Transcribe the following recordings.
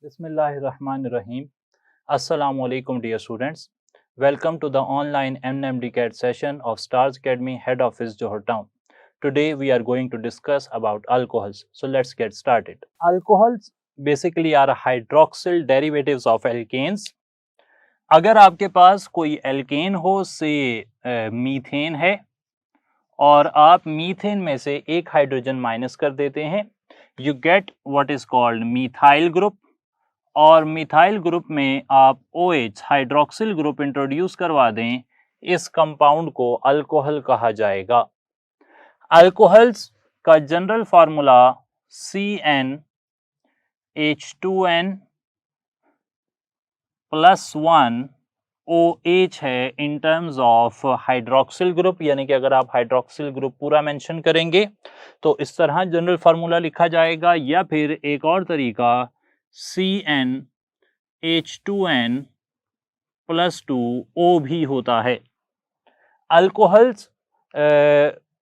Bismillahirrahmanirrahim. Assalamu alaikum, dear students. Welcome to the online NMDCAT session of Stars Academy Head Office, Johor Town. Today we are going to discuss about alcohols. So let's get started. Alcohols basically are hydroxyl derivatives of alkanes. अगर आपके पास कोई alkene हो से methane है और आप methane में से एक हाइड्रोजन माइनस कर देते हैं, you get what is called methyl group, और मिथाइल ग्रुप में आप OH हाइड्रोक्सिल ग्रुप इंट्रोड्यूस करवा दें, इस कंपाउंड को अल्कोहल कहा जाएगा। अल्कोहल्स का जनरल फार्मूला CnH2n+1OH है in terms of hydroxyl group, यानी कि अगर आप हाइड्रोक्सिल ग्रुप पूरा मेंशन करेंगे तो इस तरह जनरल फार्मूला लिखा जाएगा, या फिर एक और तरीका CnH2n+2O भी होता है। अल्कोहल्स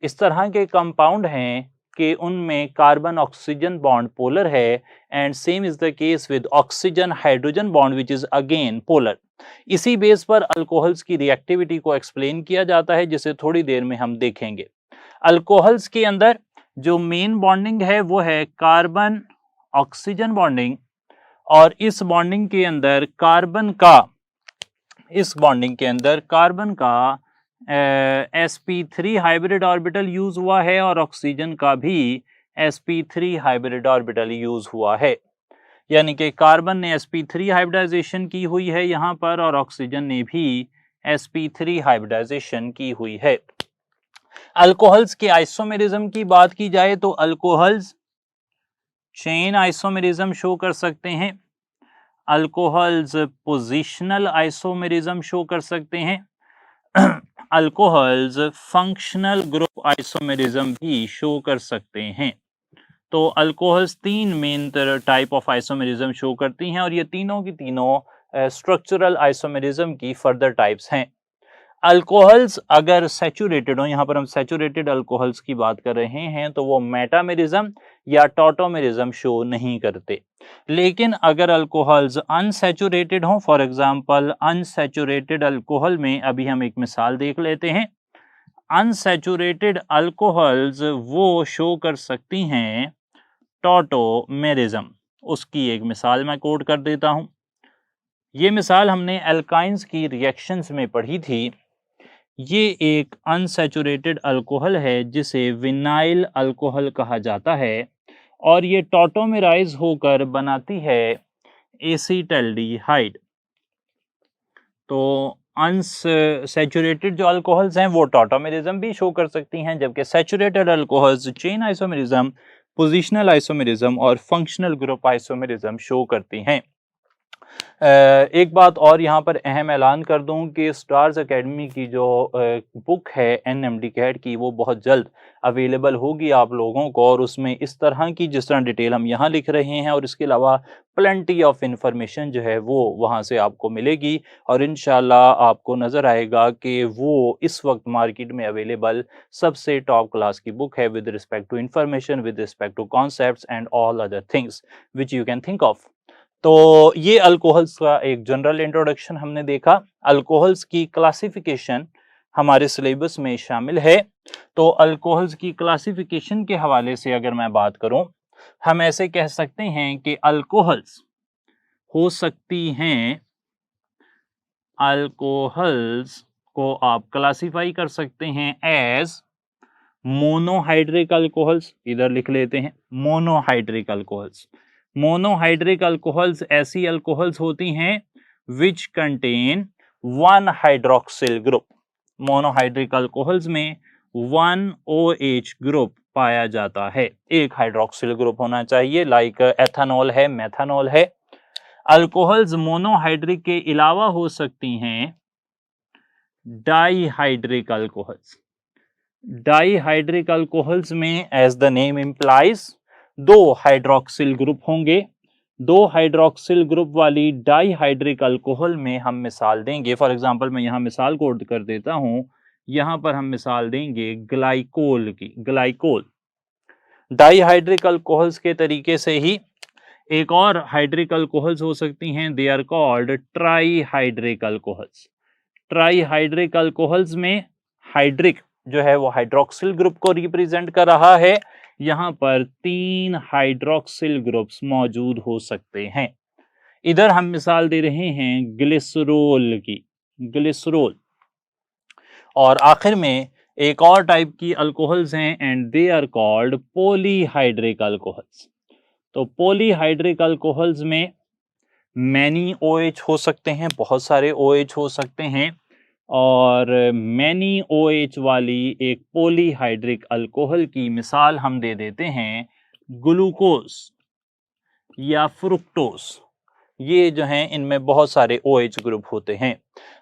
इस तरह के कंपाउंड हैं कि उनमें कार्बन ऑक्सीजन बॉन्ड पोलर है, and same is the case with oxygen hydrogen bond which is again polar. इसी बेस पर अल्कोहल्स की रिएक्टिविटी को एक्सप्लेन किया जाता है, जिसे थोड़ी देर में हम देखेंगे। अल्कोहल्स के अंदर जो मेन बॉन्डिंग है वो है कार्बन ऑक्सीजन बॉन्डिंग, और इस बॉन्डिंग के अंदर कार्बन का sp3 हाइब्रिड ऑर्बिटल यूज हुआ है और ऑक्सीजन का भी sp3 हाइब्रिड ऑर्बिटल यूज हुआ है, यानी कि कार्बन ने sp3 हाइब्रिडाइजेशन की हुई है यहां पर, और ऑक्सीजन ने भी sp3 हाइब्रिडाइजेशन की हुई है। अल्कोहल्स के आइसोमेरिज्म की बात की जाए तो अल्कोहल्स चेन आइसोमेरिज्म शो कर सकते हैं, अल्कोहल्स पोजिशनल आइसोमेरिज्म शो कर सकते हैं, अल्कोहल्स फंक्शनल ग्रुप आइसोमेरिज्म भी शो कर सकते हैं। तो अल्कोहल्स तीन main type of isomerism show करती हैं, और ये तीनों की तीनों स्ट्रक्चरल आइसोमेरिज्म की फर्दर टाइप्स हैं। अल्कोहल्स अगर सैचुरेटेड हो, यहाँ पर हम सैचुरेटेड अल्कोहल्स की बात कर रहे हैं, तो वो मेटामेरिज्म या टॉटोमेरिज्म शो नहीं करते। लेकिन अगर अल्कोहल्स अनसैचुरेटेड हो, फॉर एग्जांपल अनसैचुरेटेड अल्कोहल में अभी हम एक मिसाल देख लेते हैं। अनसैचुरेटेड अल्कोहल्स वो शो कर सकती हैं टॉटोमेरिज्म। उसकी एक मिसाल मैं कोट कर देता हूं। ये मिसाल हमने एल्काइंस की रिएक्शंस में पढ़ी थी। ये एक अनसैचुरेटेड अल्कोहल है जिसे विनाइल अल्कोहल कहा जाता है, और ये टॉटोमेराइज होकर बनाती है एसीटल्डिहाइड। तो अनसैचुरेटेड जो अल्कोहल्स हैं वो टॉटोमेरिज्म भी शो कर सकती हैं, जबकि saturated alcohols chain isomerism, positional isomerism और फंक्शनल ग्रुप आइसोमेरिज्म शो करती हैं। एक बात और यहाँ पर अहम ऐलान कर दूं कि स्टार्स एकेडमी की जो बुक है NMDCAT की, वो बहुत जल्द अवेलेबल होगी आप लोगों को, और उसमें इस तरह की जिस तरह डिटेल हम यहाँ लिख रहे हैं, और इसके अलावा प्लेंटी ऑफ इंफॉर्मेशन जो है वो वहाँ से आपको मिलेगी, और इंशाल्लाह आपको नज़र आएगा कि वो इस वक्त मार्केट में अवेलेबल सबसे टॉप क्लास की बुक है with respect to information, with respect to concepts and all other things which you can think of. तो ये अल्कोहल्स का एक जनरल इंट्रोडक्शन हमने देखा। अल्कोहल्स की क्लासिफिकेशन हमारे सिलेबस में शामिल है। तो अल्कोहल्स की क्लासिफिकेशन के हवाले से अगर मैं बात करूं, हम ऐसे कह सकते हैं कि अल्कोहल्स हो सकती हैं, अल्कोहल्स को आप क्लासिफाई कर सकते हैं एज मोनोहाइड्रिक अल्कोहल्स। इधर लिख लेते हैं मोनोहाइड्रिक अल्कोहल्स। मोनोहाइड्रिक अल्कोहल्स ऐसी अल्कोहल्स होती हैं which contain one hydroxyl group. Monohydric alcohols में 1OH ग्रुप पाया जाता है, एक हाइड्रोक्सिल ग्रुप होना चाहिए, लाइक एथेनॉल है, मेथानॉल है। अल्कोहल्स मोनोहाइड्रिक के अलावा हो सकती हैं डाईहाइड्रिक अल्कोहल्स। डाईहाइड्रिक अल्कोहल्स में एज द नेम इंप्लाइज दो हाइड्रोक्सिल ग्रुप होंगे। दो हाइड्रोक्सिल ग्रुप वाली डाईहाइड्रिक अल्कोहल में हम मिसाल देंगे, फॉर एग्जांपल मैं यहाँ मिसाल कोड कर देता हूं, यहाँ पर हम मिसाल देंगे ग्लाइकोल की। ग्लाइकोल डाईहाइड्रिक अल्कोहल्स के तरीके से ही एक और हाइड्रिक अल्कोहल्स हो सकती हैं, they are called trihydric alcohols. Trihydric alcohols में हाइड्रिक जो है वो हाइड्रोक्सिल ग्रुप को रिप्रेजेंट कर रहा है। यहाँ पर 3 हाइड्रोक्सिल ग्रुप्स मौजूद हो सकते हैं। इधर हम मिसाल दे रहे हैं ग्लिसरोल की, ग्लिसरोल। और आखिर में एक और टाइप की अल्कोहल्स हैं and they are called polyhydric alcohols. तो पॉलीहाइड्रिक अल्कोहल्स में मैनी OH हो सकते हैं, बहुत सारे OH हो सकते हैं, और मैनी OH वाली एक पॉलीहाइड्रिक अल्कोहल की मिसाल हम दे देते हैं ग्लूकोज या फ्रुक्टोज। ये जो हैं इनमें बहुत सारे OH ग्रुप होते हैं।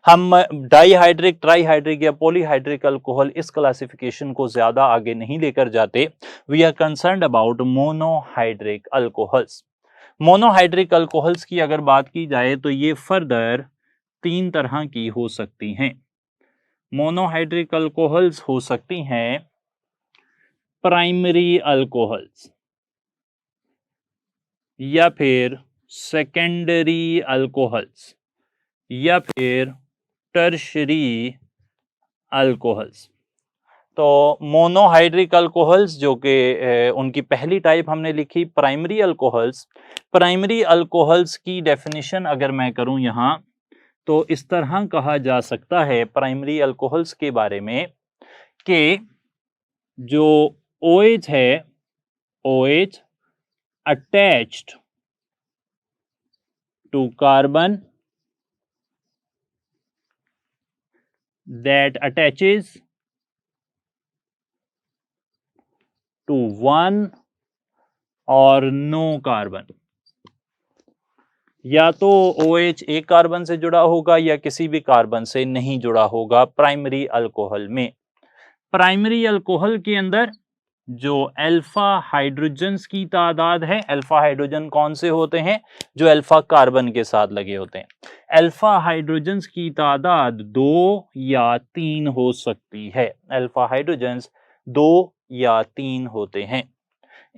हम डाईहाइड्रिक, ट्राईहाइड्रिक या पॉलीहाइड्रिक अल्कोहल इस क्लासिफिकेशन को ज्यादा आगे नहीं लेकर जाते। We are concerned about monohydric alcohols. Monohydric alcohols की अगर बात की जाए तो ये फर्दर 3 तरह की हो सकती हैं। मोनोहाइड्रिक अल्कोहल्स हो सकती हैं प्राइमरी अल्कोहल्स, या फिर सेकेंडरी अल्कोहल्स, या फिर टर्शरी अल्कोहल्स। तो मोनोहाइड्रिक अल्कोहल्स जो कि उनकी पहली टाइप हमने लिखी प्राइमरी अल्कोहल्स। प्राइमरी अल्कोहल्स की डेफिनेशन अगर मैं करूं यहाँ, तो इस तरह कहा जा सकता है प्राइमरी अल्कोहल्स के बारे में कि जो OH है, OH attached to carbon that attaches to one or no carbon। या तो OH एक कार्बन से जुड़ा होगा या किसी भी कार्बन से नहीं जुड़ा होगा प्राइमरी अल्कोहल में। प्राइमरी अल्कोहल के अंदर जो अल्फा हाइड्रोजन्स की तादाद है, अल्फा हाइड्रोजन कौन से होते हैं? जो अल्फा कार्बन के साथ लगे होते हैं। अल्फा हाइड्रोजन्स की तादाद 2 या 3 हो सकती है। अल्फा हाइड्रोजन्स 2 या 3 होते हैं।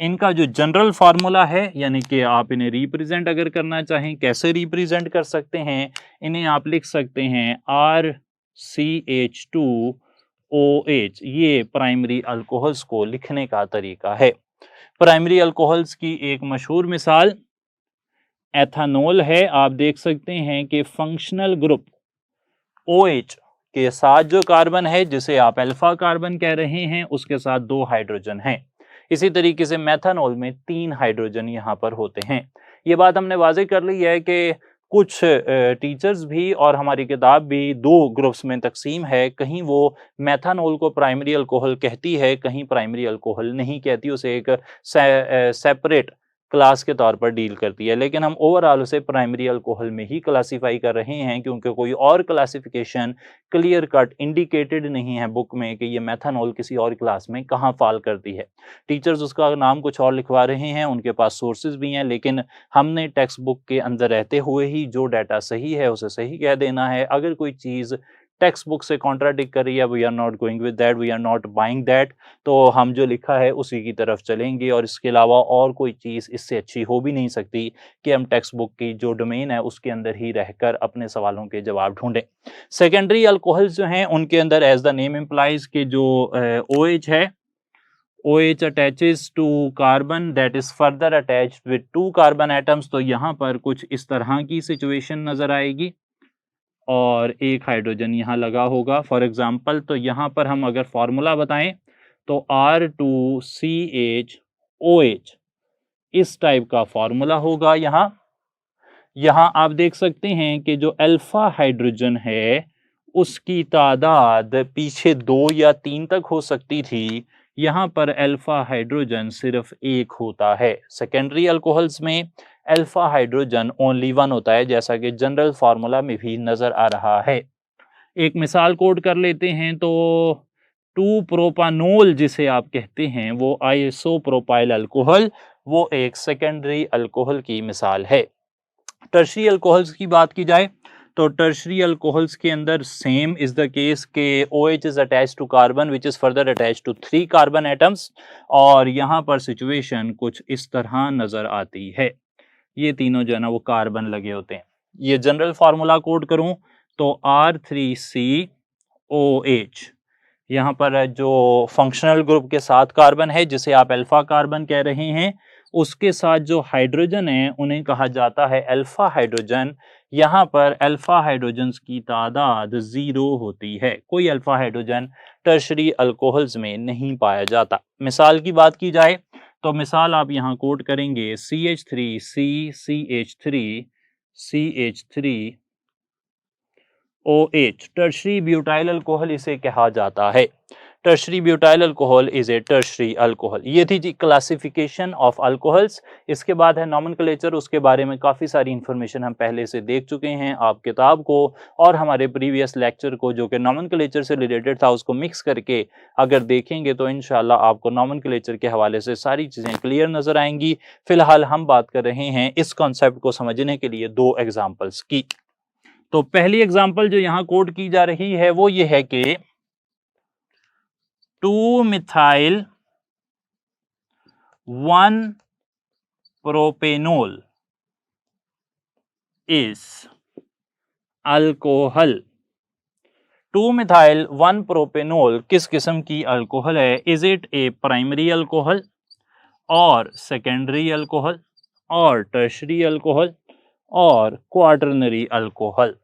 इनका जो जनरल फार्मूला है, यानी कि आप इन्हें रिप्रेजेंट अगर करना चाहें, कैसे रिप्रेजेंट कर सकते हैं? इन्हें आप लिख सकते हैं RCH2OH। ये प्राइमरी अल्कोहल्स को लिखने का तरीका है। प्राइमरी अल्कोहल्स की एक मशहूर मिसाल एथानॉल है। आप देख सकते हैं कि फंक्शनल ग्रुप OH के साथ जो कार्बन है, जिसे आप अल्फा कार्बन कह रहे हैं, उसके साथ 2 हाइड्रोजन हैं। इसी तरीके से मेथानॉल में 3 हाइड्रोजन यहाँ पर होते हैं। ये बात हमने वाज़ेह कर ली है कि कुछ टीचर्स भी और हमारी किताब भी 2 ग्रुप्स में तकसीम है। कहीं वो मेथानॉल को प्राइमरी अल्कोहल कहती है, कहीं प्राइमरी अल्कोहल नहीं कहती, उसे एक सेपरेट क्लास के तौर पर डील करती है। लेकिन हम ओवरऑल उसे प्राइमरी अल्कोहल में ही क्लासीफाई कर रहे हैं, क्योंकि कोई और क्लासिफिकेशन क्लियर कट इंडिकेटेड नहीं है बुक में कि ये मेथानॉल किसी और क्लास में कहाँ फॉल करती है। टीचर्स उसका नाम कुछ और लिखवा रहे हैं, उनके पास सोर्सेज भी हैं, लेकिन हमने टेक्स्ट बुक के अंदर रहते हुए ही जो डाटा सही है उसे सही कह देना है। अगर कोई चीज़ टेक्स्ट बुक से कॉन्ट्राडिक्ट कर रही है, we are not going with that, we are not buying that. तो हम जो लिखा है उसी की तरफ चलेंगे, और इसके अलावा और कोई चीज़ इससे अच्छी हो भी नहीं सकती कि हम टेक्स्ट बुक की जो डोमेन है उसके अंदर ही रहकर अपने सवालों के जवाब ढूंढें। सेकेंडरी अल्कोहल्स जो हैं उनके अंदर एज द नेम इम्प्लाइज के जो OH है, OH attaches to carbon that is further attached with 2 carbon atoms। तो यहाँ पर कुछ इस तरह की सिचुएशन नजर आएगी और एक हाइड्रोजन यहाँ लगा होगा फॉर एग्जाम्पल। तो यहाँ पर हम अगर फॉर्मूला बताएं तो R2CHOH इस टाइप का फॉर्मूला होगा। यहाँ आप देख सकते हैं कि जो अल्फा हाइड्रोजन है उसकी तादाद पीछे 2 या 3 तक हो सकती थी, यहाँ पर अल्फा हाइड्रोजन सिर्फ 1 होता है। सेकेंडरी अल्कोहल्स में अल्फा हाइड्रोजन ओनली 1 होता है, जैसा कि जनरल फार्मूला में भी नजर आ रहा है। एक मिसाल कोड कर लेते हैं तो 2 प्रोपानोल जिसे आप कहते हैं, वो आइसोप्रोपाइल अल्कोहल, वो एक सेकेंडरी अल्कोहल की मिसाल है। टर्शरी अल्कोहल्स की बात की जाए तो टर्शरी अल्कोहल्स के अंदर सेम इज द केस के OH is attached to carbon which is further attached to 3 carbon atoms, और यहाँ पर सिचुएशन कुछ इस तरह नजर आती है। ये तीनों जो है ना वो कार्बन लगे होते हैं। ये जनरल फार्मूला कोड करूं तो R3COH, यहाँ पर जो फंक्शनल ग्रुप के साथ कार्बन है जिसे आप अल्फा कार्बन कह रहे हैं, उसके साथ जो हाइड्रोजन है उन्हें कहा जाता है अल्फा हाइड्रोजन। यहाँ पर अल्फा हाइड्रोजन्स की तादाद 0 होती है। कोई अल्फा हाइड्रोजन टर्शरी अल्कोहल्स में नहीं पाया जाता। मिसाल की बात की जाए तो मिसाल आप यहाँ कोट करेंगे CH3CCH3CH3 OH, tertiary butyl alcohol इसे कहा जाता है। Tertiary butyl alcohol is a tertiary alcohol. ये थी जी क्लासिफिकेशन ऑफ अल्कोहल्स। इसके बाद है नॉमेनक्लेचर, उसके बारे में काफ़ी सारी इंफॉर्मेशन हम पहले से देख चुके हैं। आप किताब को और हमारे प्रीवियस लेक्चर को जो कि नॉमेनक्लेचर से रिलेटेड था उसको मिक्स करके अगर देखेंगे तो इंशाल्लाह आपको नॉमेनक्लेचर के हवाले से सारी चीज़ें क्लियर नज़र आएंगी। फिलहाल हम बात कर रहे हैं इस कॉन्सेप्ट को समझने के लिए दो एग्जाम्पल्स की। तो पहली एग्जांपल जो यहां कोड की जा रही है वो ये है कि 2-मिथाइल 1-प्रोपेनोल इज अल्कोहल। 2-मिथाइल 1-प्रोपेनोल किस किस्म की अल्कोहल है? Is it A primary alcohol और सेकेंडरी अल्कोहल और टर्शरी अल्कोहल और क्वाटरनरी अल्कोहल?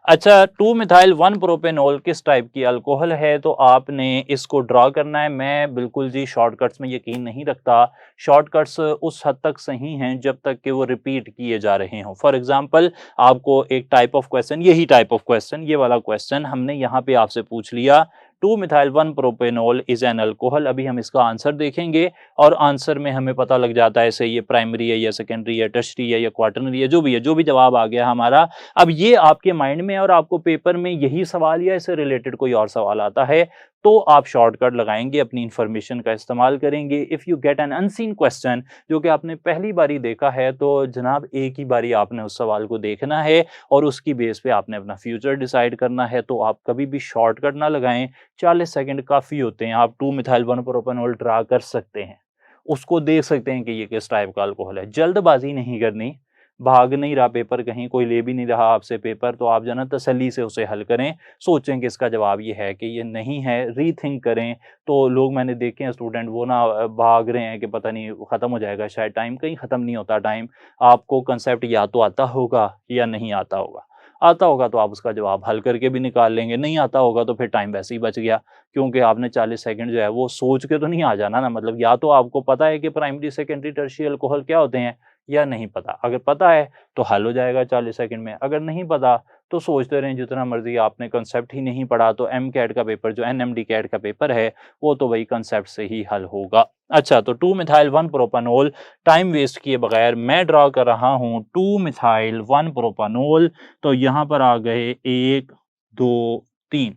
अच्छा, 2-मिथाइल 1-प्रोपेनोल किस टाइप की अल्कोहल है? तो आपने इसको ड्रॉ करना है। मैं बिल्कुल जी शॉर्टकट्स में यकीन नहीं रखता। शॉर्टकट्स उस हद तक सही हैं जब तक कि वो रिपीट किए जा रहे हों। फॉर एग्जांपल, आपको एक टाइप ऑफ क्वेश्चन, यही टाइप ऑफ क्वेश्चन, ये वाला क्वेश्चन हमने यहाँ पे आपसे पूछ लिया, 2-मिथाइल 1-प्रोपेनोल इज एन अल्कोहल। अभी हम इसका आंसर देखेंगे और आंसर में हमें पता लग जाता है ये प्राइमरी है या सेकेंडरी है, टर्शरी है या क्वाटरनरी है, जो भी है, जो भी जवाब आ गया हमारा। अब ये आपके माइंड में और आपको पेपर में यही सवाल या इससे रिलेटेड कोई और सवाल आता है तो आप शॉर्टकट लगाएंगे, अपनी इंफॉर्मेशन का इस्तेमाल करेंगे। If you get an unseen question जो कि आपने पहली बारी देखा है तो जनाब एक ही बारी आपने उस सवाल को देखना है और उसकी बेस पे आपने अपना फ्यूचर डिसाइड करना है। तो आप कभी भी शॉर्टकट ना लगाएं। 40 सेकंड काफ़ी होते हैं। आप 2-मिथाइल 1-प्रोपेनोल ड्रा कर सकते हैं, उसको देख सकते हैं कि ये किस टाइप का अल्कोहल है। जल्दबाजी नहीं करनी, भाग नहीं रहा पेपर, कहीं कोई ले भी नहीं रहा आपसे पेपर, तो आप जो है ना तसल्ली से उसे हल करें। सोचें कि इसका जवाब ये है कि ये नहीं है, रीथिंक करें। तो लोग मैंने देखे हैं स्टूडेंट, वो ना भाग रहे हैं कि पता नहीं ख़त्म हो जाएगा शायद टाइम, कहीं ख़त्म नहीं होता टाइम। आपको कंसेप्ट या तो आता होगा या नहीं आता होगा। आता होगा तो आप उसका जवाब हल करके भी निकाल लेंगे, नहीं आता होगा तो फिर टाइम वैसे ही बच गया, क्योंकि आपने 40 सेकंड जो है वो सोच के तो नहीं आ जाना ना। मतलब या तो आपको पता है कि प्राइमरी, सेकेंडरी, टर्शियरी अल्कोहल क्या होते हैं या नहीं पता। अगर पता है तो हल हो जाएगा 40 सेकंड में, अगर नहीं पता तो सोचते रहें जितना मर्जी। आपने कंसेप्ट ही नहीं पढ़ा तो एमकैट का पेपर, जो एनएमडी कैट का पेपर है, वो तो वही कंसेप्ट से ही हल होगा। अच्छा, तो 2-मिथाइल 1-प्रोपेनोल, टाइम वेस्ट किए बगैर मैं ड्रॉ कर रहा हूँ 2-मिथाइल 1-प्रोपेनोल। तो यहाँ पर आ गए 1 2 3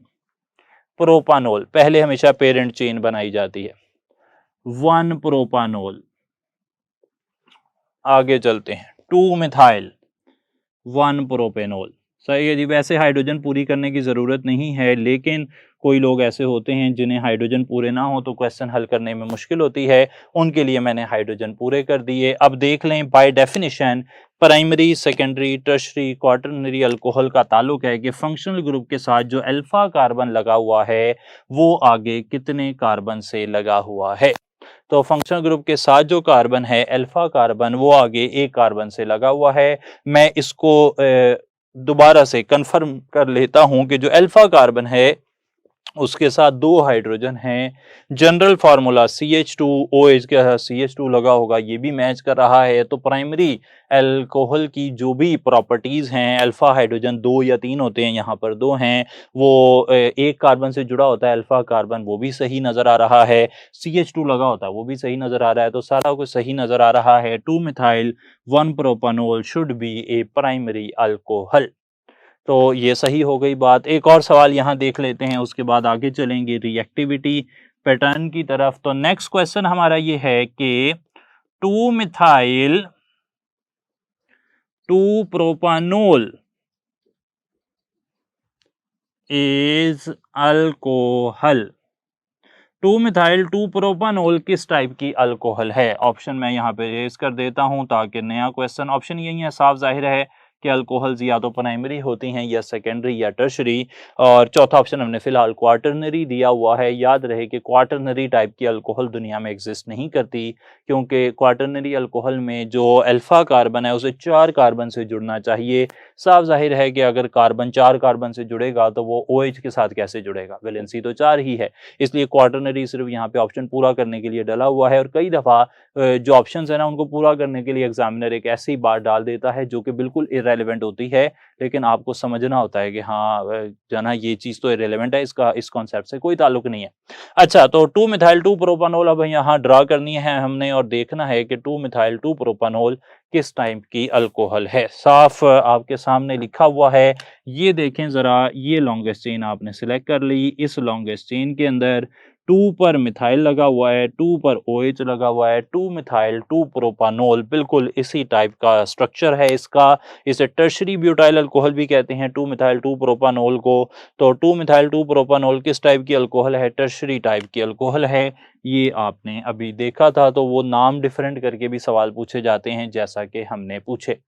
प्रोपानोल। पहले हमेशा पेरेंट चेन बनाई जाती है, 1-प्रोपानोल। आगे चलते हैं, 2-मिथाइल 1-प्रोपेनोल। सही है जी। वैसे हाइड्रोजन पूरी करने की ज़रूरत नहीं है, लेकिन कोई लोग ऐसे होते हैं जिन्हें हाइड्रोजन पूरे ना हो तो क्वेश्चन हल करने में मुश्किल होती है, उनके लिए मैंने हाइड्रोजन पूरे कर दिए। अब देख लें, by definition primary, secondary, tertiary, quaternary alcohol का ताल्लुक है कि फंक्शनल ग्रुप के साथ जो अल्फा कार्बन लगा हुआ है वो आगे कितने कार्बन से लगा हुआ है। तो फंक्शनल ग्रुप के साथ जो कार्बन है अल्फा कार्बन, वो आगे एक कार्बन से लगा हुआ है। मैं इसको दोबारा से कंफर्म कर लेता हूं कि जो अल्फा कार्बन है उसके साथ 2 हाइड्रोजन हैं। जनरल फार्मूला CH2OH के साथ CH2 लगा होगा, ये भी मैच कर रहा है। तो प्राइमरी अल्कोहल की जो भी प्रॉपर्टीज़ हैं, अल्फा हाइड्रोजन 2 या 3 होते हैं, यहाँ पर 2 हैं, वो एक कार्बन से जुड़ा होता है अल्फा कार्बन, वो भी सही नज़र आ रहा है। CH2 लगा होता है, वो भी सही नज़र आ रहा है। तो सारा कुछ सही नज़र आ रहा है। Two methyl one propanol should be a primary alcohol. तो ये सही हो गई बात। एक और सवाल यहाँ देख लेते हैं, उसके बाद आगे चलेंगे रिएक्टिविटी पैटर्न की तरफ। तो नेक्स्ट क्वेश्चन हमारा ये है कि 2-मिथाइल 2-प्रोपानोल इज अल्कोहल। 2 मिथाइल 2 प्रोपानोल किस टाइप की अल्कोहल है? ऑप्शन मैं यहाँ पे रेज कर देता हूँ ताकि नया क्वेश्चन, ऑप्शन यही है, साफ जाहिर है कि अल्कोहल्स या तो प्राइमरी होती हैं या सेकेंडरी या टर्शरी, और चौथा ऑप्शन हमने फिलहाल क्वार्टरनरी दिया हुआ है। याद रहे कि क्वार्टरनरी टाइप की अल्कोहल दुनिया में एग्जिस्ट नहीं करती, क्योंकि क्वार्टरनरी अल्कोहल में जो अल्फा कार्बन है उसे 4 कार्बन से जुड़ना चाहिए। साफ जाहिर है कि अगर कार्बन 4 कार्बन से जुड़ेगा तो वो OH के साथ कैसे जुड़ेगा, वैलेंसी तो 4 ही है, इसलिए क्वार्टरनरी सिर्फ यहाँ पे ऑप्शन पूरा करने के लिए डला हुआ है। और कई दफ़ा जो ऑप्शंस है ना उनको पूरा करने के लिए एग्जामिनर एक ऐसी बात डाल देता है जो कि बिल्कुल इररेलेवेंट होती है, लेकिन आपको समझना होता है कि हाँ जाना ये चीज़ तो इररेलेवेंट है, इसका इस कॉन्सेप्ट से कोई ताल्लुक नहीं है। अच्छा, तो 2 मिथाइल 2 प्रोपानोल अब यहाँ ड्रा करनी है हमने और देखना है कि 2 मिथाइल 2 प्रोपानोल किस टाइप की अल्कोहल है। साफ आपके सामने लिखा हुआ है, ये देखें ज़रा, ये लॉन्गेस्ट चेन आपने सिलेक्ट कर ली। इस लॉन्गेस्ट चेन के अंदर 2 पर मिथाइल लगा हुआ है, 2 पर OH लगा हुआ है, 2 मिथाइल 2 प्रोपानोल, बिल्कुल इसी टाइप का स्ट्रक्चर है इसका। इसे टर्शरी ब्यूटाइल अल्कोहल भी कहते हैं 2 मिथाइल 2 प्रोपानोल को। तो 2 मिथाइल 2 प्रोपानोल किस टाइप की अल्कोहल है? टर्शरी टाइप की अल्कोहल है। ये आपने अभी देखा था, तो वो नाम डिफरेंट करके भी सवाल पूछे जाते हैं जैसा कि हमने पूछे।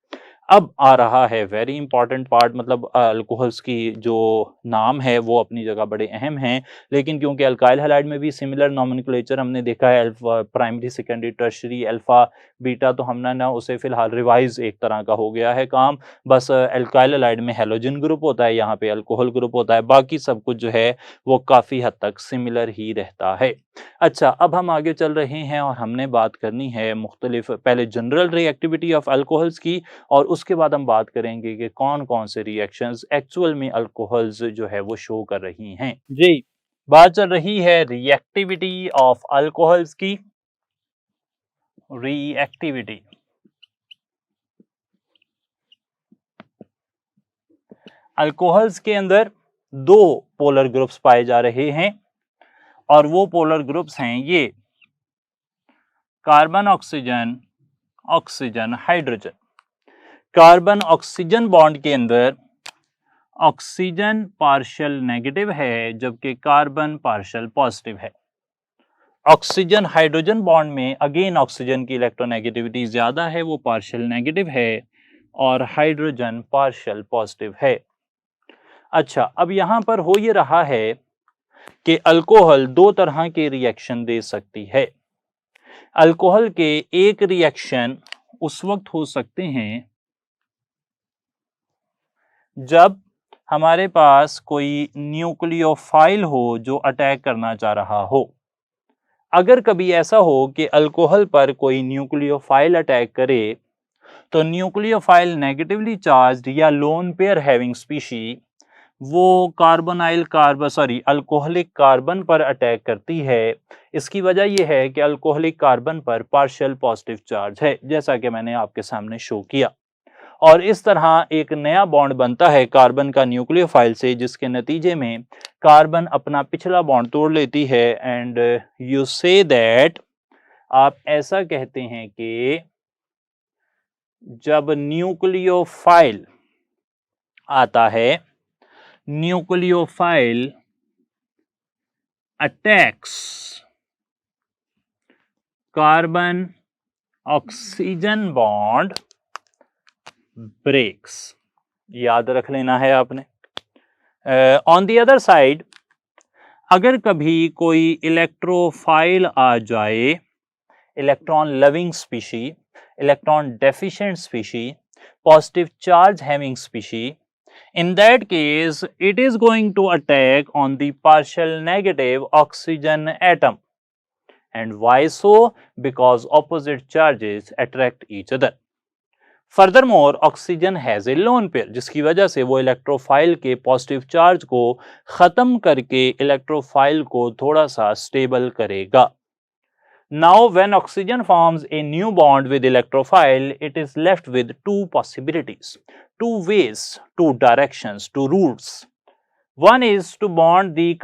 अब आ रहा है वेरी इंपॉर्टेंट पार्ट, मतलब अल्कोहल्स की जो नाम है वो अपनी जगह बड़े अहम हैं, लेकिन क्योंकि अल्काइल हैलाइड में भी सिमिलर नॉमेनक्लेचर हमने देखा है, alpha primary, secondary, tertiary, alpha, beta, तो हमने ना उसे फिलहाल रिवाइज एक तरह का हो गया है काम। बस अल्काइल हैलाइड में हैलोजन ग्रुप होता है, यहाँ पे अल्कोहल ग्रुप होता है, बाकी सब कुछ जो है वो काफ़ी हद तक सिमिलर ही रहता है। अच्छा, अब हम आगे चल रहे हैं और हमने बात करनी है मुख्तलिफ, पहले जनरल रिएक्टिविटी ऑफ अल्कोहल्स की, और उसके बाद हम बात करेंगे कि कौन-कौन से रिएक्शंस एक्चुअल में अल्कोहल्स जो है वो शो कर रही हैं। जी, बात चल रही है रिएक्टिविटी ऑफ अल्कोहल्स की। रिएक्टिविटी, अल्कोहल्स के अंदर 2 पोलर ग्रुप्स पाए जा रहे हैं, और वो पोलर ग्रुप्स हैं ये carbon oxygen, oxygen hydrogen. Carbon oxygen bond के अंदर ऑक्सीजन पार्शियल नेगेटिव है जबकि कार्बन पार्शियल पॉजिटिव है। ऑक्सीजन हाइड्रोजन बॉन्ड में अगेन ऑक्सीजन की इलेक्ट्रोनेगेटिविटी ज्यादा है, वो पार्शियल नेगेटिव है, और हाइड्रोजन पार्शियल पॉजिटिव है। अच्छा, अब यहां पर हो ये रहा है कि अल्कोहल 2 तरह के रिएक्शन दे सकती है। अल्कोहल के एक रिएक्शन उस वक्त हो सकते हैं जब हमारे पास कोई न्यूक्लियोफाइल हो जो अटैक करना चाह रहा हो। अगर कभी ऐसा हो कि अल्कोहल पर कोई न्यूक्लियोफाइल अटैक करे, तो न्यूक्लियोफाइल नेगेटिवली चार्ज्ड या लोन पेयर हैविंग स्पीशी वो अल्कोहलिक कार्बन पर अटैक करती है। इसकी वजह यह है कि अल्कोहलिक कार्बन पर पार्शियल पॉजिटिव चार्ज है, जैसा कि मैंने आपके सामने शो किया, और इस तरह एक नया बॉन्ड बनता है कार्बन का न्यूक्लियोफाइल से, जिसके नतीजे में कार्बन अपना पिछला बॉन्ड तोड़ लेती है। एंड यू से दैट, आप ऐसा कहते हैं कि जब न्यूक्लियोफाइल आता है, nucleophile attacks carbon oxygen bond breaks, याद रख लेना है आपने। ऑन द अदर साइड, अगर कभी कोई इलेक्ट्रोफाइल आ जाए, electron loving species, electron deficient species, positive charge having species, in that case it is going to attack on the partial negative oxygen atom. And why so? Because opposite charges attract each other. Furthermore, oxygen has a lone pair, जिसकी वजह से वो electrophile के positive charge को खत्म करके electrophile को थोड़ा सा स्टेबल करेगा। Now, when oxygen forms a new bond with electrophile, it is left with two possibilities, two ways, two directions, two routes. One is to bond the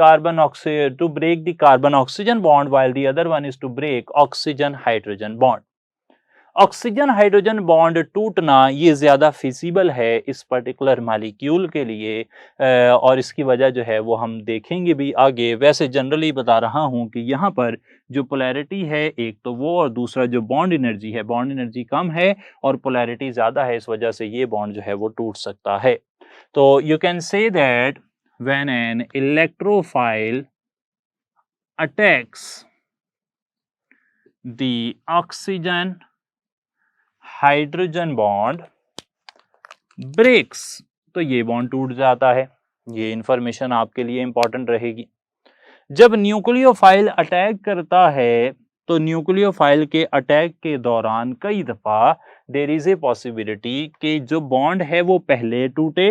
to break the carbon oxygen bond, while the other one is to break oxygen hydrogen bond. Oxygen hydrogen bond टूटना ये ज़्यादा feasible है इस particular molecule के लिए और इसकी वजह जो है वो हम देखेंगे भी आगे। वैसे जनरली बता रहा हूँ कि यहाँ पर जो पोलैरिटी है एक तो वो, और दूसरा जो बॉन्ड एनर्जी है, बॉन्ड एनर्जी कम है और पोलैरिटी ज़्यादा है, इस वजह से ये बॉन्ड जो है वो टूट सकता है। तो you can say that when an electrophile attacks the oxygen hydrogen bond breaks, तो ये बॉन्ड टूट जाता है। ये इंफॉर्मेशन आपके लिए इंपॉर्टेंट रहेगी। जब न्यूक्लियोफाइल अटैक करता है तो न्यूक्लियोफाइल के अटैक के दौरान कई दफा देयर इज ए पॉसिबिलिटी कि जो बॉन्ड है वो पहले टूटे,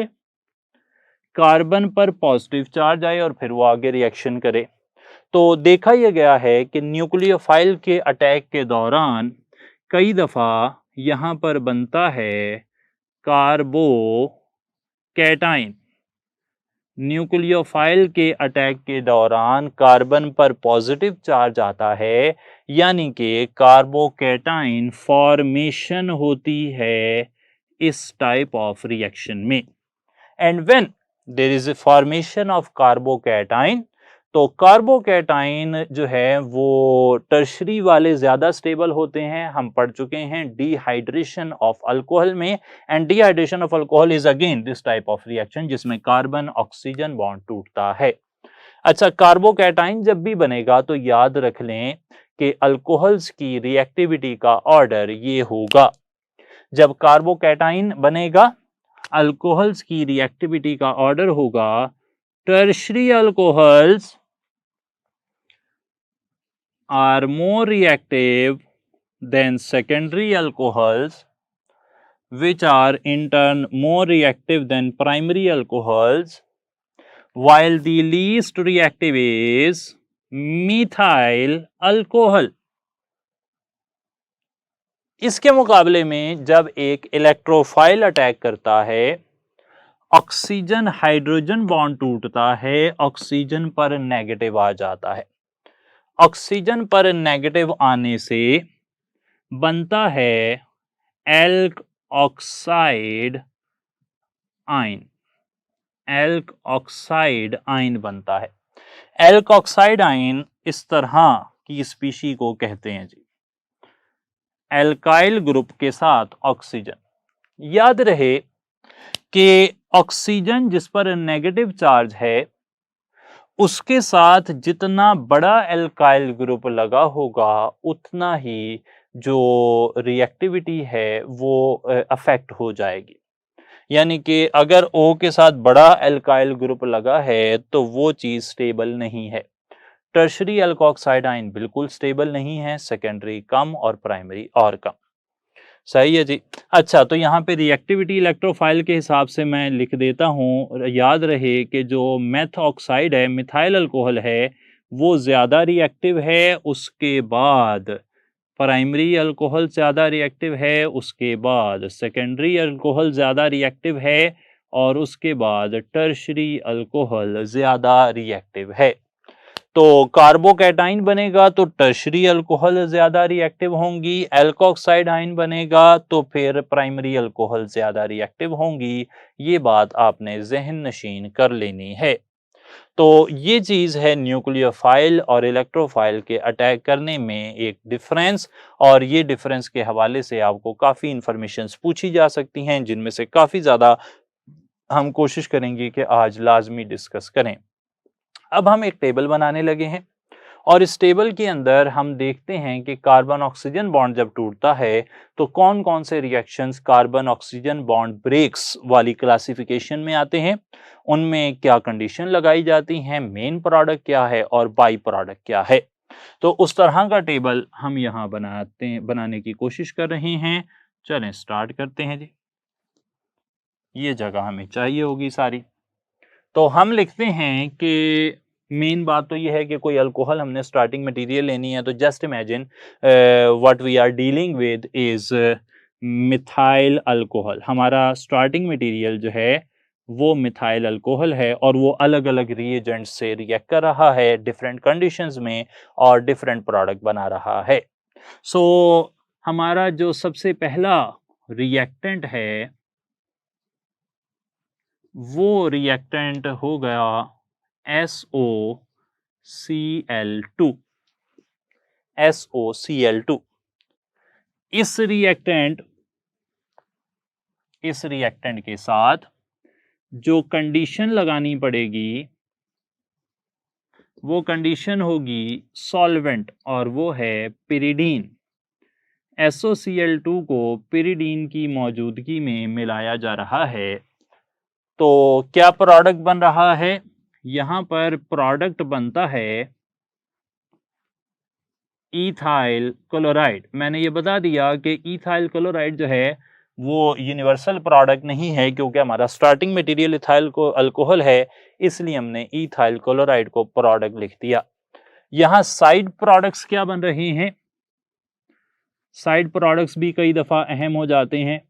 कार्बन पर पॉजिटिव चार्ज आए और फिर वो आगे रिएक्शन करे। तो देखा यह गया है कि न्यूक्लियोफाइल के अटैक के दौरान कई दफा यहां पर बनता है कार्बो कैटाइन। न्यूक्लियोफाइल के अटैक के दौरान कार्बन पर पॉजिटिव चार्ज आता है, यानी कि कार्बोकैटाइन फॉर्मेशन होती है इस टाइप ऑफ रिएक्शन में। And when there is a formation of carbocation, तो कार्बोकैटाइन जो है वो टर्शरी वाले ज्यादा स्टेबल होते हैं। हम पढ़ चुके हैं डिहाइड्रेशन ऑफ अल्कोहल में, and dehydration of alcohol is again this type of reaction जिसमें कार्बन ऑक्सीजन बॉन्ड टूटता है। अच्छा, कार्बोकैटाइन जब भी बनेगा तो याद रख लें कि अल्कोहल्स की रिएक्टिविटी का ऑर्डर ये होगा। जब कार्बोकैटाइन बनेगा, अल्कोहल्स की रिएक्टिविटी का ऑर्डर होगा tertiary alcohols are more reactive than secondary alcohols, which are in turn more reactive than primary alcohols, while the least reactive is methyl alcohol. इसके मुकाबले में जब एक इलेक्ट्रोफाइल अटैक करता है, ऑक्सीजन हाइड्रोजन बॉन्ड टूटता है, ऑक्सीजन पर नेगेटिव आ जाता है। ऑक्सीजन पर नेगेटिव आने से बनता है elk oxide ion. Elk oxide ion बनता है। एल्क ऑक्साइड आयन इस तरह की स्पीशी को कहते हैं जी, एल्काइल ग्रुप के साथ ऑक्सीजन। याद रहे कि ऑक्सीजन जिस पर नेगेटिव चार्ज है उसके साथ जितना बड़ा एल्काइल ग्रुप लगा होगा उतना ही जो रिएक्टिविटी है वो अफेक्ट हो जाएगी। यानी कि अगर O के साथ बड़ा एल्काइल ग्रुप लगा है तो वो चीज स्टेबल नहीं है। टर्शरी एल्कोक्साइड आयन बिल्कुल स्टेबल नहीं है, सेकेंडरी कम और प्राइमरी और कम। सही है जी। अच्छा, तो यहाँ पे रिएक्टिविटी इलेक्ट्रोफाइल के हिसाब से मैं लिख देता हूँ। याद रहे कि जो मेथ ऑक्साइड है, मिथाइल अल्कोहल है, वो ज़्यादा रिएक्टिव है, उसके बाद प्राइमरी अल्कोहल ज़्यादा रिएक्टिव है, उसके बाद सेकेंडरी अल्कोहल ज़्यादा रिएक्टिव है और उसके बाद टर्शरी अल्कोहल ज़्यादा रिएक्टिव है। तो कार्बोकैटाइन बनेगा तो टर्शरी अल्कोहल ज्यादा रिएक्टिव होंगी, एल्कोक्साइड आयन बनेगा तो फिर प्राइमरी अल्कोहल ज्यादा रिएक्टिव होंगी। ये बात आपने जहन नशीन कर लेनी है। तो ये चीज है न्यूक्लियोफाइल और इलेक्ट्रोफाइल के अटैक करने में एक डिफरेंस, और ये डिफरेंस के हवाले से आपको काफी इंफॉर्मेशन पूछी जा सकती हैं जिनमें से काफी ज्यादा हम कोशिश करेंगे कि आज लाजमी डिस्कस करें। अब हम एक टेबल बनाने लगे हैं और इस टेबल के अंदर हम देखते हैं कि कार्बन ऑक्सीजन बॉन्ड जब टूटता है तो कौन कौन से reactions carbon oxygen bond breaks वाली क्लासिफिकेशन में आते हैं, उनमें क्या कंडीशन लगाई जाती हैं, मेन प्रोडक्ट क्या है और बाई प्रोडक्ट क्या है। तो उस तरह का टेबल हम यहाँ बनाने की कोशिश कर रहे हैं। चलें स्टार्ट करते हैं जी। ये जगह हमें चाहिए होगी सारी। तो हम लिखते हैं कि मेन बात तो ये है कि कोई अल्कोहल हमने स्टार्टिंग मटेरियल लेनी है, तो just imagine what we are dealing with is methyl alcohol. हमारा स्टार्टिंग मटेरियल जो है वो मिथाइल अल्कोहल है और वो अलग अलग रिएजेंट से रिएक्ट कर रहा है डिफरेंट कंडीशंस में और डिफरेंट प्रोडक्ट बना रहा है। सो हमारा जो सबसे पहला रिएक्टेंट है वो रिएक्टेंट हो गया SOCl2। SOCl2 इस रिएक्टेंट के साथ जो कंडीशन लगानी पड़ेगी वो कंडीशन होगी सॉल्वेंट, और वो है पिरिडीन। SOCl2 को पिरिडीन की मौजूदगी में मिलाया जा रहा है। तो क्या प्रोडक्ट बन रहा है? यहां पर प्रोडक्ट बनता है इथाइल क्लोराइड। मैंने ये बता दिया कि इथाइल क्लोराइड जो है वो यूनिवर्सल प्रोडक्ट नहीं है, क्योंकि हमारा स्टार्टिंग मटेरियल इथाइल को अल्कोहल है, इसलिए हमने इथाइल क्लोराइड को प्रोडक्ट लिख दिया। यहां साइड प्रोडक्ट्स क्या बन रहे हैं? साइड प्रोडक्ट्स भी कई दफा अहम हो जाते हैं।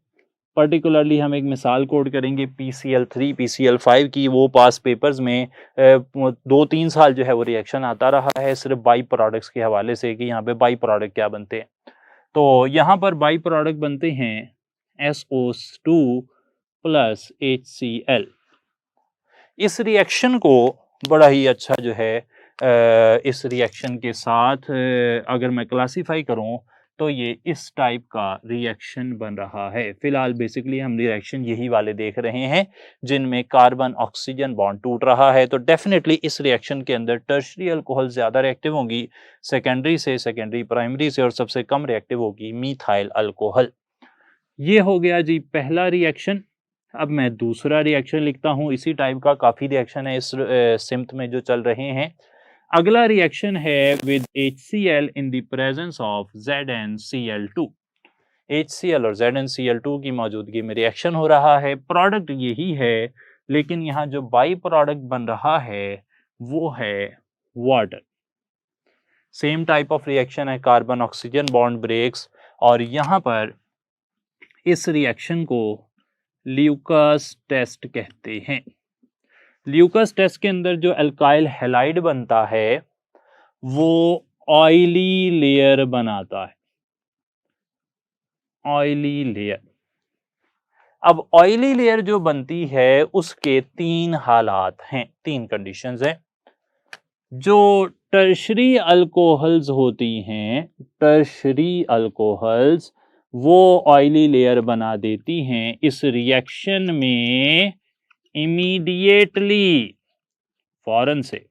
पर्टिकुलरली हम एक मिसाल कोट करेंगे PCl3 PCl5 की। वो पास पेपर्स में 2-3 साल जो है वो रिएक्शन आता रहा है सिर्फ बाई प्रोडक्ट्स के हवाले से कि यहाँ पे बाई प्रोडक्ट क्या बनते हैं। तो यहाँ पर बाई प्रोडक्ट बनते हैं SO2 प्लस HCl। इस रिएक्शन को बड़ा ही अच्छा जो है इस रिएक्शन के साथ अगर मैं क्लासीफाई करूं तो ये इस टाइप का रिएक्शन बन रहा है। फिलहाल बेसिकली हम रिएक्शन यही वाले देख रहे हैं जिनमें कार्बन ऑक्सीजन बॉन्ड टूट रहा है। तो डेफिनेटली इस रिएक्शन के अंदर टर्शरी अल्कोहल ज्यादा रिएक्टिव होंगी सेकेंडरी प्राइमरी से, और सबसे कम रिएक्टिव होगी मीथाइल अल्कोहल। ये हो गया जी पहला रिएक्शन। अब मैं दूसरा रिएक्शन लिखता हूं। इसी टाइप का काफी रिएक्शन है इस सिम्थ में जो चल रहे हैं। अगला रिएक्शन है with HCl in the presence of ZnCl2। HCl और ZnCl2 की मौजूदगी में रिएक्शन हो रहा है। प्रोडक्ट यही है, लेकिन यहाँ जो बाई प्रोडक्ट बन रहा है वो है water. Same type of reaction है, कार्बन ऑक्सीजन बॉन्ड ब्रेक्स, और यहाँ पर इस रिएक्शन को ल्यूकास टेस्ट कहते हैं। ल्यूकास टेस्ट के अंदर जो अल्काइल हैलाइड बनता है वो ऑयली लेयर बनाता है। Oily layer. अब ऑयली लेयर जो बनती है उसके 3 हालात हैं, 3 कंडीशंस हैं। जो टर्शरी अल्कोहल्स होती हैं, टर्शरी अल्कोहल्स वो ऑयली लेयर बना देती हैं इस रिएक्शन में इमीडिएटली, फौरन से।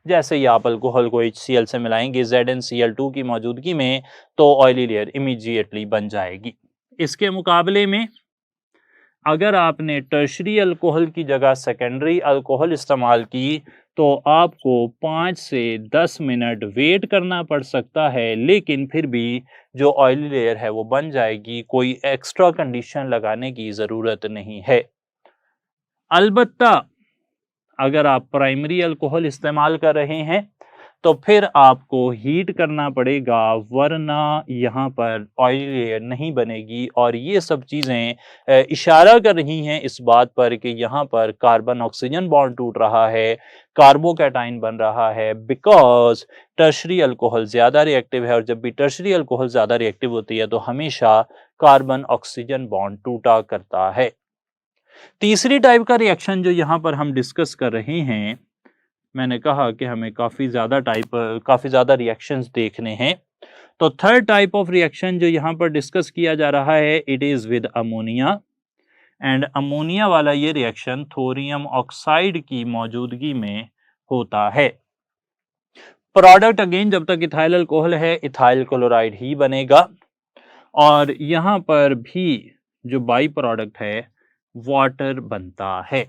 जैसे ही आप अल्कोहल को HCl से मिलाएंगे ZnCl2 की मौजूदगी में तो ऑयली लेयर इमीडिएटली बन जाएगी। इसके मुकाबले में अगर आपने टर्शरी अल्कोहल की जगह सेकेंडरी अल्कोहल इस्तेमाल की तो आपको 5 से 10 मिनट वेट करना पड़ सकता है, लेकिन फिर भी जो ऑयली लेयर है वो बन जाएगी। कोई एक्स्ट्रा कंडीशन लगाने की जरूरत नहीं है। अलबत्ता अगर आप प्राइमरी अल्कोहल इस्तेमाल कर रहे हैं तो फिर आपको हीट करना पड़ेगा, वरना यहाँ पर ऑयल लेयर नहीं बनेगी। और ये सब चीज़ें इशारा कर रही हैं इस बात पर कि यहाँ पर कार्बन ऑक्सीजन बॉन्ड टूट रहा है, कार्बोकैटाइन बन रहा है, बिकॉज टर्शरी अल्कोहल ज़्यादा रिएक्टिव है। और जब भी टर्शरी अल्कोहल ज़्यादा रिएक्टिव होती है तो हमेशा कार्बन ऑक्सीजन बॉन्ड टूटा करता है। तीसरी टाइप का रिएक्शन जो यहाँ पर हम डिस्कस कर रहे हैं, मैंने कहा कि हमें काफ़ी ज़्यादा रिएक्शंस देखने हैं। तो थर्ड टाइप ऑफ रिएक्शन जो यहाँ पर डिस्कस किया जा रहा है it is with ammonia. And ammonia वाला ये रिएक्शन थोरियम ऑक्साइड की मौजूदगी में होता है। प्रोडक्ट अगेन जब तक इथाइल अल्कोहल है इथाइल क्लोराइड ही बनेगा, और यहाँ पर भी जो बाई प्रोडक्ट है वाटर बनता है।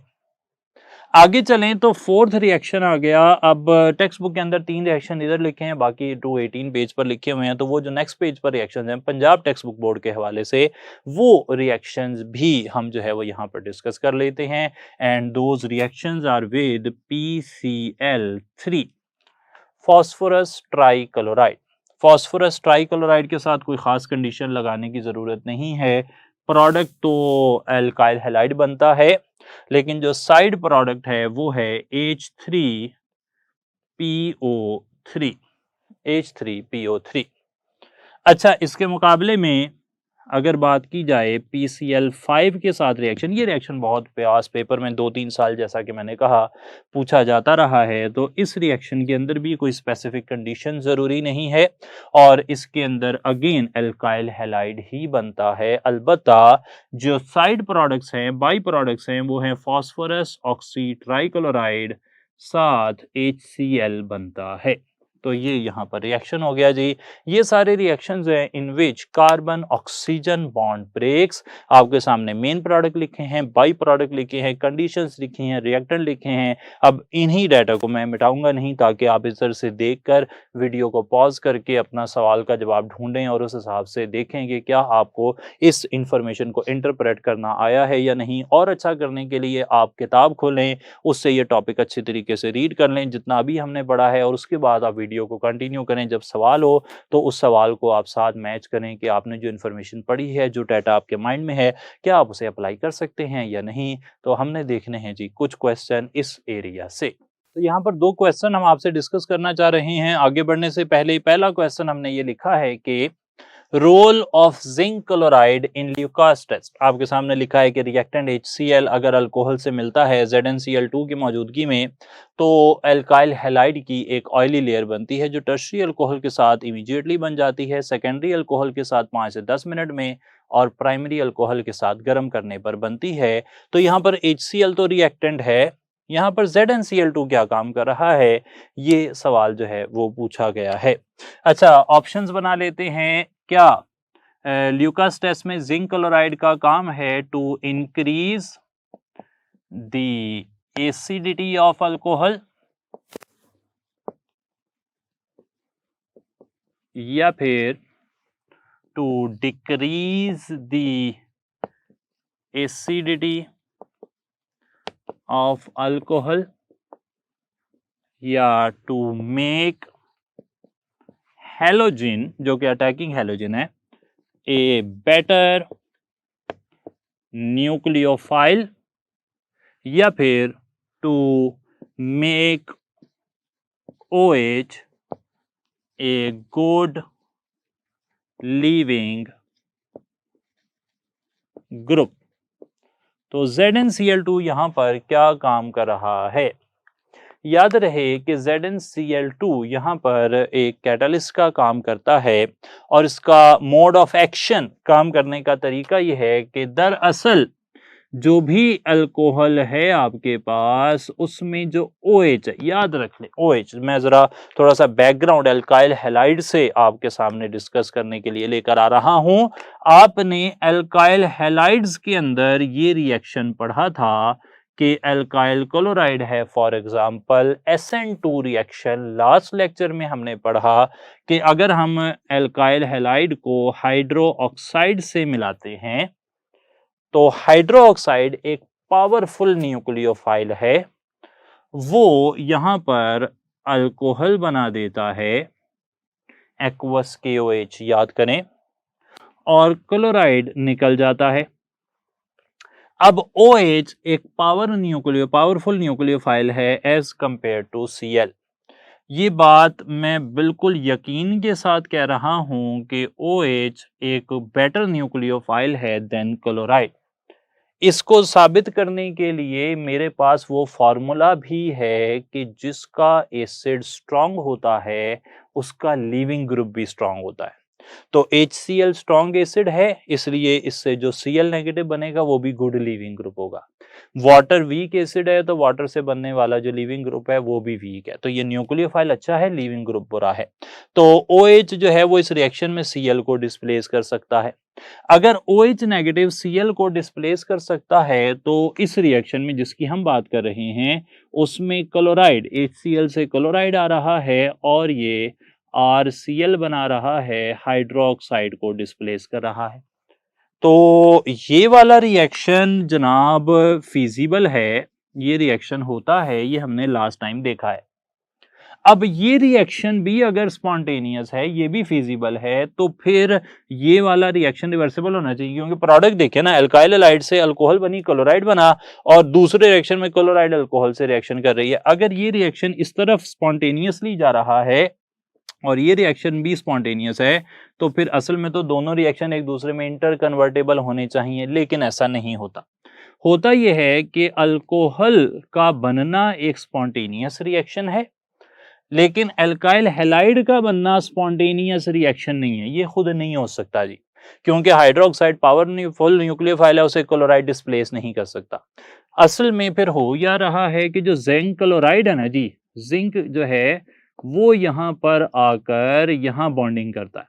आगे चलें तो फोर्थ रिएक्शन आ गया। अब टेक्स्ट बुक के अंदर 3 रिएक्शन इधर लिखे हैं, बाकी 218 पेज पर लिखे हुए हैं। तो वो जो नेक्स्ट पेज पर रिएक्शन हैं पंजाब टेक्स्ट बुक बोर्ड के हवाले से, वो रिएक्शंस भी हम जो है वो यहाँ पर डिस्कस कर लेते हैं। And those reactions are with PCl3, phosphorus trichloride. Phosphorus trichloride के साथ कोई खास कंडीशन लगाने की जरूरत नहीं है। प्रोडक्ट तो एल्काइल हैलाइड बनता है, लेकिन जो साइड प्रोडक्ट है वो है H3PO3। अच्छा, इसके मुकाबले में अगर बात की जाए PCl5 के साथ रिएक्शन, ये रिएक्शन बहुत पास पेपर में 2-3 साल जैसा कि मैंने कहा पूछा जाता रहा है। तो इस रिएक्शन के अंदर भी कोई स्पेसिफिक कंडीशन ज़रूरी नहीं है और इसके अंदर अगेन एल्काइल हैलाइड ही बनता है। अलबत्ता जो साइड प्रोडक्ट्स हैं, बाई प्रोडक्ट्स हैं, वो हैं फास्फोरस ऑक्सी ट्राइक्लोराइड साथ HCl बनता है। तो ये यहाँ पर रिएक्शन हो गया जी। ये सारे रिएक्शंस हैं in which carbon oxygen bond breaks. आपके सामने मेन प्रोडक्ट लिखे हैं, बाई प्रोडक्ट लिखे हैं, कंडीशंस लिखी हैं, रिएक्टेंट लिखे हैं। अब इन्हीं डाटा को मैं मिटाऊंगा नहीं ताकि आप इस तरह से देखकर वीडियो को पॉज करके अपना सवाल का जवाब ढूंढें और उस हिसाब से देखें कि क्या आपको इस इंफॉर्मेशन को इंटरप्रेट करना आया है या नहीं। और अच्छा करने के लिए आप किताब खोलें, उससे ये टॉपिक अच्छी तरीके से रीड कर लें जितना अभी हमने पढ़ा है, और उसके बाद आप वीडियो को कंटिन्यू करें। जब सवाल हो तो उस सवाल को आप साथ मैच करें कि आपने जो इन्फॉर्मेशन पढ़ी है, जो डाटा आपके माइंड में है, क्या आप उसे अप्लाई कर सकते हैं या नहीं। तो हमने देखने हैं जी कुछ क्वेश्चन इस एरिया से। तो यहाँ पर 2 क्वेश्चन हम आपसे डिस्कस करना चाह रहे हैं। आगे बढ़ने से पहले पहला क्वेश्चन हमने ये लिखा है कि role of zinc chloride in Lucas test. आपके सामने लिखा है कि रिएक्टेंट HCl अगर अल्कोहल से मिलता है ZnCl2 की मौजूदगी में, तो एल्काइल हैलाइड की एक ऑयली लेयर बनती है जो टर्शियरी अल्कोहल के साथ इमीडिएटली बन जाती है, सेकेंडरी अल्कोहल के साथ 5 से 10 मिनट में, और प्राइमरी अल्कोहल के साथ गर्म करने पर बनती है। तो यहाँ पर HCl तो रिएक्टेंट है, यहाँ पर ZnCl2 क्या काम कर रहा है, ये सवाल जो है वो पूछा गया है। अच्छा, ऑप्शंस बना लेते हैं। क्या ल्यूकास टेस्ट में जिंक क्लोराइड का काम है to increase the acidity of alcohol, या फिर to decrease the acidity of alcohol, या टू मेक हेलोजन, जो कि अटैकिंग हेलोजन है, ए बेटर न्यूक्लियोफाइल, या फिर to make OH a good leaving group. तो ZnCl2 यहां पर क्या काम कर रहा है। याद रहे कि ZnCl2 यहाँ पर एक कैटलिस्ट का काम करता है और इसका मोड ऑफ एक्शन, काम करने का तरीका यह है कि दरअसल जो भी अल्कोहल है आपके पास उसमें जो OH है, याद रख ले OH, मैं जरा थोड़ा सा बैकग्राउंड एल्काइल हैलाइड से आपके सामने डिस्कस करने के लिए लेकर आ रहा हूं। आपने एल्काइल हैलाइड्स के अंदर ये रिएक्शन पढ़ा था कि एल्काइल क्लोराइड है for example SN2 reaction. Last lecture में हमने पढ़ा कि अगर हम एल्काइल हैलाइड को हाइड्रो ऑक्साइड से मिलाते हैं तो हाइड्रो ऑक्साइड एक पावरफुल न्यूक्लियोफाइल है, वो यहां पर अल्कोहल बना देता है एक्वस KOH, याद करें, और क्लोराइड निकल जाता है। अब OH एक पावरफुल न्यूक्लियोफाइल है एज कंपेयर टू Cl। ये बात मैं बिल्कुल यकीन के साथ कह रहा हूं कि OH एक बेटर न्यूक्लियोफाइल है देन क्लोराइड। इसको साबित करने के लिए मेरे पास वो फॉर्मूला भी है कि जिसका एसिड स्ट्रांग होता है उसका लीविंग ग्रुप भी स्ट्रांग होता है। तो HCl स्ट्रॉन्ग एसिड है, इसलिए इससे जो Cl नेगेटिव बनेगा वो भी गुड लीविंग ग्रुप होगा। वाटर वीक एसिड है तो वाटर से बनने वाला जो लीविंग ग्रुप है वो भी वीक है। तो ये न्यूक्लियोफाइल अच्छा है, लीविंग ग्रुप बुरा है। तो OH जो है वो इस रिएक्शन में Cl को डिस्प्लेस कर सकता है। अगर OH नेगेटिव Cl को डिस्प्लेस कर सकता है तो इस रिएक्शन में जिसकी हम बात कर रहे हैं उसमें क्लोराइड, HCl से क्लोराइड आ रहा है और ये RCl बना रहा है, हाइड्रोक्साइड को डिस्प्लेस कर रहा है। तो ये वाला रिएक्शन जनाब फिजिबल है, ये रिएक्शन होता है, ये हमने लास्ट टाइम देखा है। अब ये रिएक्शन भी अगर स्पॉन्टेनियस है, ये भी फिजिबल है, तो फिर ये वाला रिएक्शन रिवर्सिबल होना चाहिए, क्योंकि प्रोडक्ट देखे ना, एल्काइल हैलाइड से अल्कोहल बनी, क्लोराइड बना, और दूसरे रिएक्शन में क्लोराइड अल्कोहल से रिएक्शन कर रही है। अगर ये रिएक्शन इस तरफ स्पॉन्टेनियसली जा रहा है और ये रिएक्शन भी स्पॉन्टेनियस है, तो फिर असल में तो दोनों रिएक्शन एक दूसरे में इंटर कन्वर्टेबल होने चाहिए, लेकिन ऐसा नहीं होता। होता यह है कि अल्कोहल का बनना एक स्पॉन्टेनियस रिएक्शन है, लेकिन एल्काइल हैलाइड का बनना स्पॉन्टेनियस रिएक्शन नहीं है। ये खुद नहीं हो सकता जी, क्योंकि हाइड्रोक्साइड पावरफुल न्यूक्लियोफाइल है, उसे क्लोराइड डिस्प्लेस नहीं कर सकता। असल में फिर हो या रहा है कि जो जिंक क्लोराइड है ना जी, जिंक जो है वो यहाँ पर आकर यहाँ बॉन्डिंग करता है,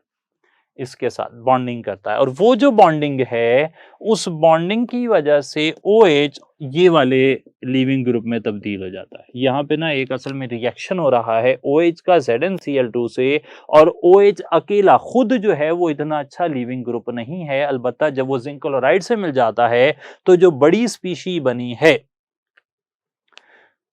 इसके साथ बॉन्डिंग करता है, और वो जो बॉन्डिंग है उस बॉन्डिंग की वजह से OH ये वाले लीविंग ग्रुप में तब्दील हो जाता है। यहाँ पे ना एक असल में रिएक्शन हो रहा है OH का ZnCl2 से, और OH अकेला खुद जो है वो इतना अच्छा लीविंग ग्रुप नहीं है। अलबत्ता जब वो जिंक क्लोराइड से मिल जाता है तो जो बड़ी स्पीशी बनी है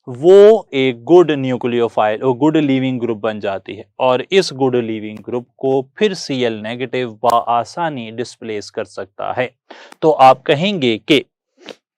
वो एक गुड न्यूक्लियोफाइल और गुड लीविंग ग्रुप बन जाती है, और इस गुड लीविंग ग्रुप को फिर Cl नेगेटिव आसानी डिस्प्लेस कर सकता है। तो आप कहेंगे कि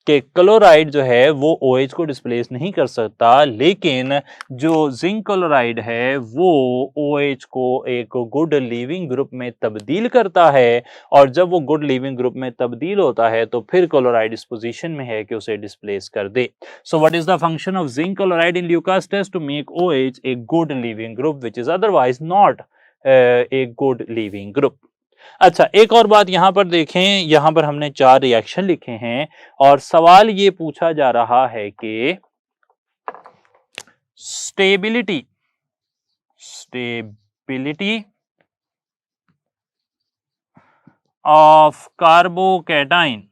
क्लोराइड जो है वो OH को डिस्प्लेस नहीं कर सकता, लेकिन जो जिंक क्लोराइड है वो OH को एक गुड लीविंग ग्रुप में तब्दील करता है, और जब वो गुड लीविंग ग्रुप में तब्दील होता है तो फिर क्लोराइड इस पोजीशन में है कि उसे डिस्प्लेस कर दे। So what is the function of zinc chloride in Lucas test? To make OH a good leaving group which is otherwise not a good leaving group. अच्छा, एक और बात यहां पर देखें, यहां पर हमने 4 रिएक्शन लिखे हैं और सवाल ये पूछा जा रहा है कि stability of carbocation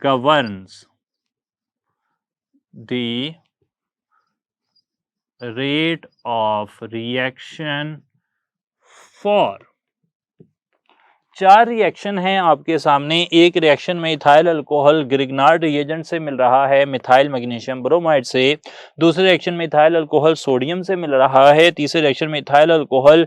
governs the rate of reaction for 4 reaction हैं आपके सामने। एक रिएक्शन में इथाइल अल्कोहल ग्रिग्नार्ड रिएजेंट से मिल रहा है मिथाइल मैग्नीशियम ब्रोमाइड से। दूसरे रिएक्शन में इथाइल अल्कोहल सोडियम से मिल रहा है। तीसरे रिएक्शन में इथाइल अल्कोहल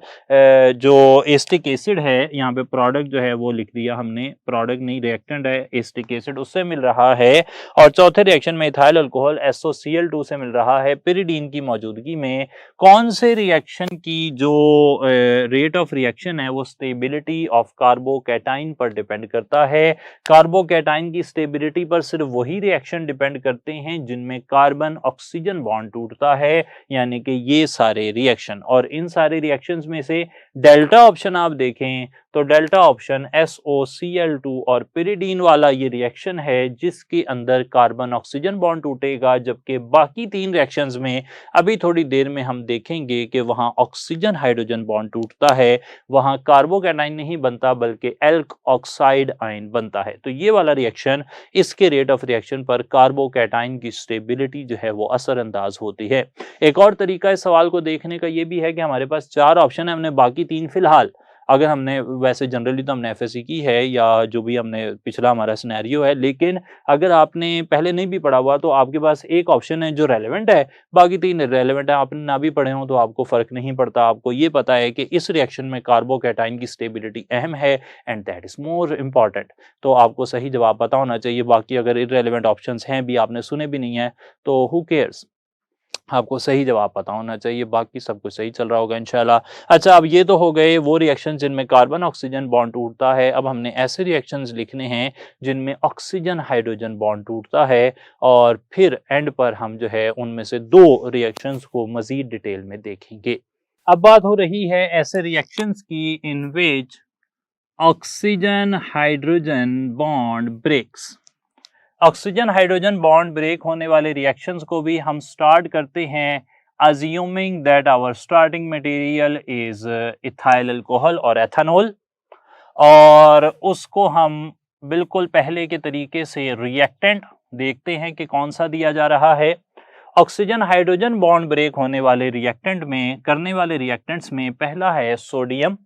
जो एस्टिक एसिड है, यहाँ पे प्रोडक्ट जो है वो लिख दिया हमने, प्रोडक्ट नहीं रिएक्टेंट है, एस्टिक एसिड, उससे मिल रहा है। और चौथे रिएक्शन में इथाइल अल्कोहल SOCl2 से मिल रहा है पिरिडीन की मौजूदगी में। कौन से रिएक्शन की जो रेट ऑफ रिएक्शन है वो स्टेबिलिटी ऑफ कार्बोकैटाइन पर डिपेंड करता है। कार्बोकैटाइन की स्टेबिलिटी पर सिर्फ वही रिएक्शन डिपेंड करते हैं जिनमें कार्बन ऑक्सीजन बॉन्ड टूटता है, यानी कि ये सारे रिएक्शन। और इन सारे रिएक्शंस में से डेल्टा ऑप्शन आप देखें तो डेल्टा ऑप्शन SOCl2 और पिरिडीन वाला ये रिएक्शन है जिसके अंदर कार्बन ऑक्सीजन बॉन्ड टूटेगा, जबकि बाकी 3 रिएक्शंस में अभी थोड़ी देर में हम देखेंगे कि वहां ऑक्सीजन हाइड्रोजन बॉन्ड टूटता है, वहां कार्बोकैटाइन नहीं बनता बल्कि एल्क ऑक्साइड आयन बनता है। तो ये वाला रिएक्शन, इसके रेट ऑफ रिएक्शन पर कार्बोकैटाइन की स्टेबिलिटी जो है वो असरअंदाज होती है। एक और तरीका इस सवाल को देखने का ये भी है कि हमारे पास 4 ऑप्शन है, हमने बाकी 3 फिलहाल, अगर हमने वैसे जनरली तो हमने एफएससी की है या जो भी हमने पिछला हमारा सिनेरियो है, लेकिन अगर आपने पहले नहीं भी पढ़ा हुआ तो आपके पास एक ऑप्शन है जो रेलेवेंट है, बाकी 3 इररेलेवेंट है। आपने ना भी पढ़े हो तो आपको फर्क नहीं पड़ता, आपको ये पता है कि इस रिएक्शन में कार्बोकैटाइन की स्टेबिलिटी अहम है and that is more important. तो आपको सही जवाब पता होना चाहिए। बाकी अगर इररेलेवेंट ऑप्शंस हैं भी, आपने सुने भी नहीं है, तो हु केयर्स, आपको सही जवाब पता होना चाहिए, बाकी सब कुछ सही चल रहा होगा इंशाल्लाह। अच्छा, अब ये तो हो गए वो रिएक्शन जिनमें कार्बन ऑक्सीजन बॉन्ड टूटता है। अब हमने ऐसे रिएक्शंस लिखने हैं जिनमें ऑक्सीजन हाइड्रोजन बॉन्ड टूटता है, और फिर एंड पर हम जो है उनमें से 2 रिएक्शंस को मजीद डिटेल में देखेंगे। अब बात हो रही है ऐसे रिएक्शंस की in which oxygen hydrogen bond breaks. Oxygen hydrogen bond break होने वाले रिएक्शंस को भी हम स्टार्ट करते हैं assuming that our starting material is ethyl alcohol और एथेनॉल, और उसको हम बिल्कुल पहले के तरीके से रिएक्टेंट देखते हैं कि कौन सा दिया जा रहा है। ऑक्सीजन हाइड्रोजन बॉन्ड ब्रेक होने वाले रिएक्टेंट में, करने वाले रिएक्टेंट्स में पहला है सोडियम।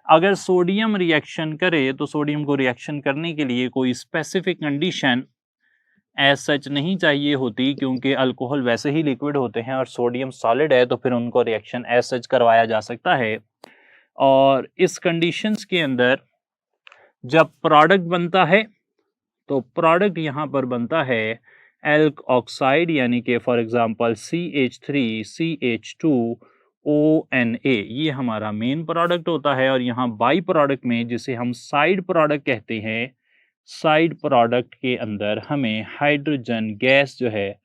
अगर सोडियम रिएक्शन करे तो सोडियम को रिएक्शन करने के लिए कोई स्पेसिफिक कंडीशन एज सच नहीं चाहिए होती, क्योंकि अल्कोहल वैसे ही लिक्विड होते हैं और सोडियम सॉलिड है, तो फिर उनको रिएक्शन एज सच करवाया जा सकता है। और इस कंडीशंस के अंदर जब प्रोडक्ट बनता है तो प्रोडक्ट यहाँ पर बनता है एल्क ऑक्साइड यानी कि फॉर एग्जांपल CH3CH2ONA, ये हमारा मेन प्रोडक्ट होता है। और यहाँ बाई प्रोडक्ट में जिसे हम साइड प्रोडक्ट कहते हैं, साइड प्रोडक्ट के अंदर हमें हाइड्रोजन गैस जो है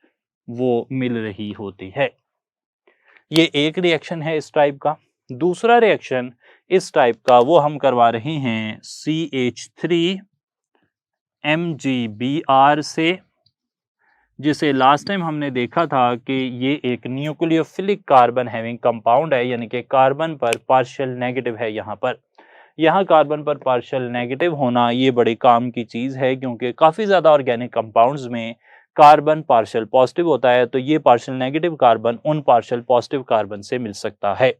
वो मिल रही होती है। ये एक रिएक्शन है इस टाइप का। दूसरा रिएक्शन इस टाइप का वो हम करवा रहे हैं CH3MgBr से, जिसे लास्ट टाइम हमने देखा था कि ये एक न्यूक्लियोफिलिक कार्बन हैविंग कंपाउंड है, यानी कि कार्बन पर पार्शियल नेगेटिव है। यहाँ कार्बन पर पार्शियल नेगेटिव होना ये बड़े काम की चीज है, क्योंकि काफी ज्यादा ऑर्गेनिक कंपाउंड्स में कार्बन पार्शियल पॉजिटिव होता है, तो ये पार्शियल नेगेटिव कार्बन उन पार्शियल पॉजिटिव कार्बन से मिल सकता है।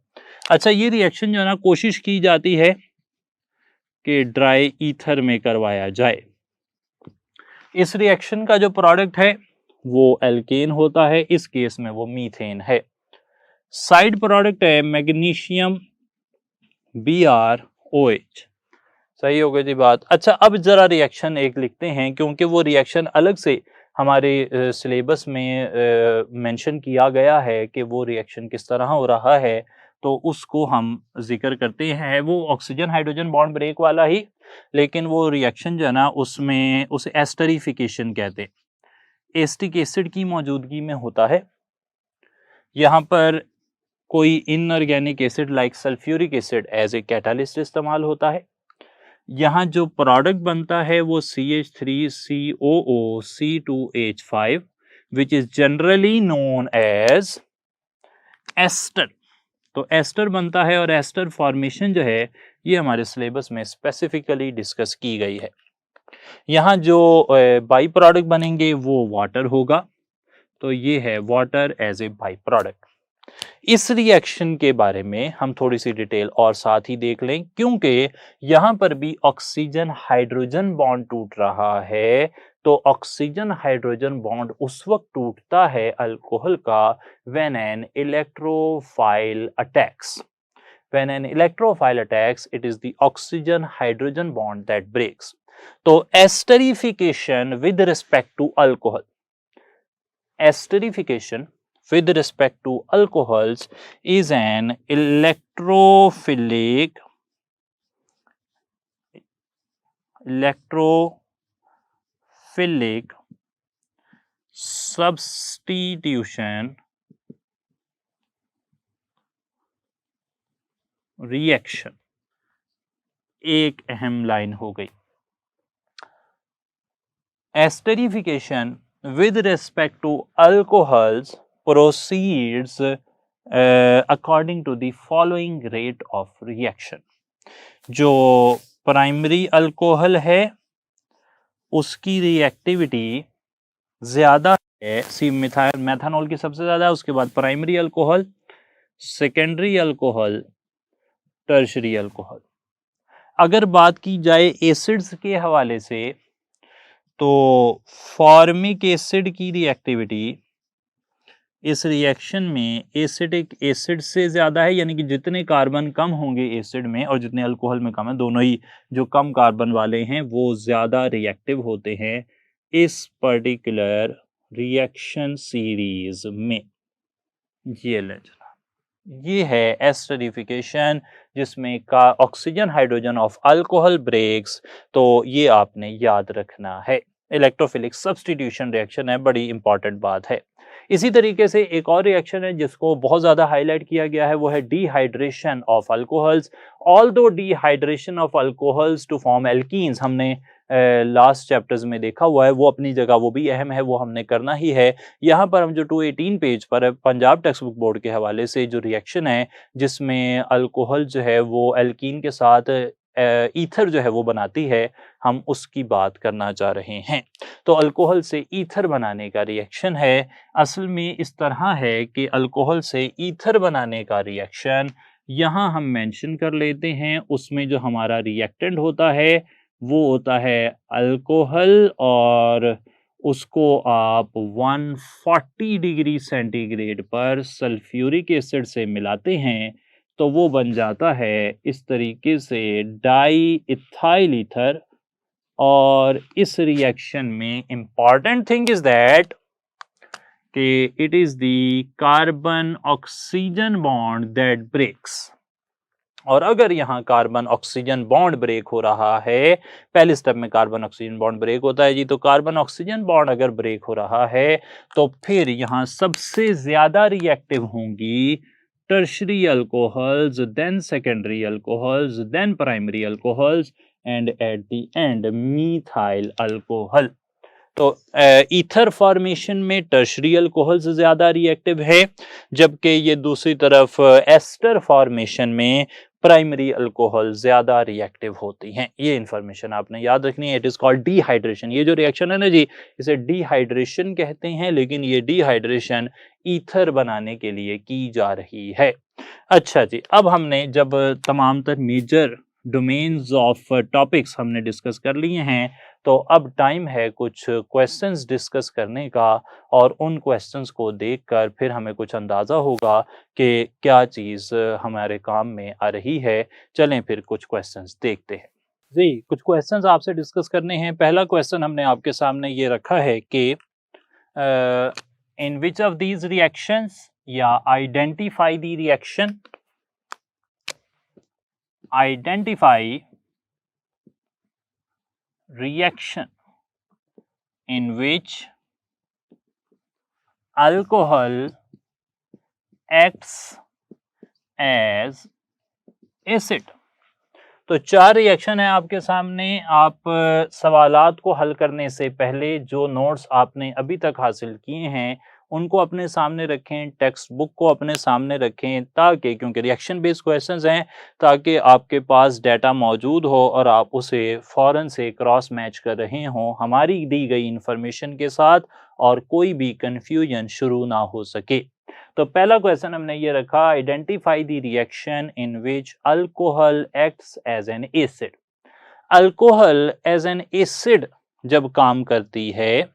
अच्छा, ये रिएक्शन जो है ना, कोशिश की जाती है कि ड्राई ईथर में करवाया जाए। इस रिएक्शन का जो प्रोडक्ट है वो एल्केन होता है, इस केस में वो मीथेन है। साइड प्रोडक्ट है मैग्नीशियम BrOH। सही हो गई जी बात। अच्छा, अब जरा रिएक्शन एक लिखते हैं, क्योंकि वो रिएक्शन अलग से हमारे सिलेबस में मेंशन किया गया है कि वो रिएक्शन किस तरह हो रहा है, तो उसको हम जिक्र करते हैं। वो ऑक्सीजन हाइड्रोजन बॉन्ड ब्रेक वाला ही, लेकिन वो रिएक्शन जो है ना, उसमें उसे एस्टरिफिकेशन कहते हैं। एस्टिक एसिड की मौजूदगी में होता है। यहाँ पर कोई inorganic acid like sulphuric acid as a catalyst इस्तेमाल होता है। यहाँ जो प्रोडक्ट बनता है वो CH3COOC2H5 which is generally known as ester. तो एस्टर बनता है, और एस्टर फॉर्मेशन जो है ये हमारे सिलेबस में स्पेसिफिकली डिस्कस की गई है। यहाँ जो बाई प्रोडक्ट बनेंगे वो वाटर होगा, तो ये है water as a by product. इस रिएक्शन के बारे में हम थोड़ी सी डिटेल और साथ ही देख लें, क्योंकि यहां पर भी ऑक्सीजन हाइड्रोजन बॉन्ड टूट रहा है। तो ऑक्सीजन हाइड्रोजन बॉन्ड उस वक्त टूटता है अल्कोहल का when an electrophile attacks. When an electrophile attacks, it is the oxygen hydrogen bond that breaks. तो esterification with respect to alcohol, esterification with respect to alcohols is an electrophilic substitution reaction. एक अहम line हो गई। Esterification with respect to alcohols proceeds according to the following rate of reaction. जो primary alcohol है उसकी reactivity ज्यादा है, सी methyl methanol की सबसे ज्यादा, उसके बाद primary alcohol, secondary alcohol, tertiary alcohol. अगर बात की जाए एसिड्स के हवाले से, तो फॉर्मिक एसिड की रिएक्टिविटी इस रिएक्शन में एसिडिक एसिड से ज्यादा है, यानी कि जितने कार्बन कम होंगे एसिड में और जितने अल्कोहल में कम है, दोनों ही जो कम कार्बन वाले हैं वो ज्यादा रिएक्टिव होते हैं इस पर्टिकुलर रिएक्शन सीरीज में। ये लेना, ये है एस्टरिफिकेशन, जिसमें का oxygen hydrogen of alcohol breaks. तो ये आपने याद रखना है। इलेक्ट्रोफिलिक सब्स्टिट्यूशन रिएक्शन है, बड़ी इंपॉर्टेंट बात है। इसी तरीके से एक और रिएक्शन है जिसको बहुत ज्यादा हाईलाइट किया गया है, वो है dehydration of alcohols. Although dehydration of alcohols to form alkenes हमने लास्ट चैप्टर्स में देखा हुआ है, वो अपनी जगह वो भी अहम है, वो हमने करना ही है। यहाँ पर हम जो 218 पेज पर पंजाब टेक्स्ट बुक बोर्ड के हवाले से जो रिएक्शन है जिसमें अल्कोहल जो है वो एल्कीन के साथ ईथर जो है वो बनाती है, हम उसकी बात करना चाह रहे हैं। तो अल्कोहल से ईथर बनाने का रिएक्शन है। असल में इस तरह है कि अल्कोहल से ईथर बनाने का रिएक्शन यहाँ हम मेंशन कर लेते हैं। उसमें जो हमारा रिएक्टेंट होता है वो होता है अल्कोहल, और उसको आप 140 डिग्री सेंटीग्रेड पर सल्फ्यूरिक एसिड से मिलाते हैं, तो वो बन जाता है इस तरीके से डाई इथाइल ईथर। और इस रिएक्शन में इंपॉर्टेंट थिंग इज दैट कि it is the carbon oxygen bond that breaks. और अगर यहाँ कार्बन ऑक्सीजन बॉन्ड ब्रेक हो रहा है, पहले स्टेप में कार्बन ऑक्सीजन बॉन्ड ब्रेक होता है जी, तो कार्बन ऑक्सीजन बॉन्ड अगर ब्रेक हो रहा है तो फिर यहाँ सबसे ज्यादा रिएक्टिव होंगी tertiary alcohols, then secondary alcohols, then primary alcohols and at the end methyl alcohol. तो ईथर फॉर्मेशन में टर्शरी अल्कोहल्स ज्यादा रिएक्टिव है, जबकि ये दूसरी तरफ एस्टर फॉर्मेशन में प्राइमरी अल्कोहल ज्यादा रिएक्टिव होती हैं। ये इंफॉर्मेशन आपने याद रखनी है। It is called dehydration. ये जो रिएक्शन है ना जी, इसे डिहाइड्रेशन कहते हैं, लेकिन ये डिहाइड्रेशन ईथर बनाने के लिए की जा रही है। अच्छा जी, अब हमने जब तमाम तर मेजर डोमेन्स ऑफ टॉपिक्स हमने डिस्कस कर लिए हैं, तो अब टाइम है कुछ क्वेश्चंस डिस्कस करने का, और उन क्वेश्चंस को देखकर फिर हमें कुछ अंदाज़ा होगा कि क्या चीज़ हमारे काम में आ रही है। चलें फिर कुछ क्वेश्चंस देखते हैं जी। कुछ क्वेश्चंस आपसे डिस्कस करने हैं। पहला क्वेश्चन हमने आपके सामने ये रखा है कि इन विच ऑफ दीज रिएक्शंस, या identify the reaction, identify reaction in which alcohol acts as acid। तो चार रिएक्शन है आपके सामने। आप सवालात को हल करने से पहले जो नोट्स आपने अभी तक हासिल किए हैं उनको अपने सामने रखें, टेक्स्ट बुक को अपने सामने रखें, ताकि, क्योंकि रिएक्शन बेस्ड क्वेश्चंस हैं, ताकि आपके पास डाटा मौजूद हो और आप उसे फ़ौरन से क्रॉस मैच कर रहे हों हमारी दी गई इंफॉर्मेशन के साथ, और कोई भी कंफ्यूजन शुरू ना हो सके। तो पहला क्वेश्चन हमने ये रखा, identify the reaction in which alcohol acts as an acid. Alcohol as an acid जब काम करती है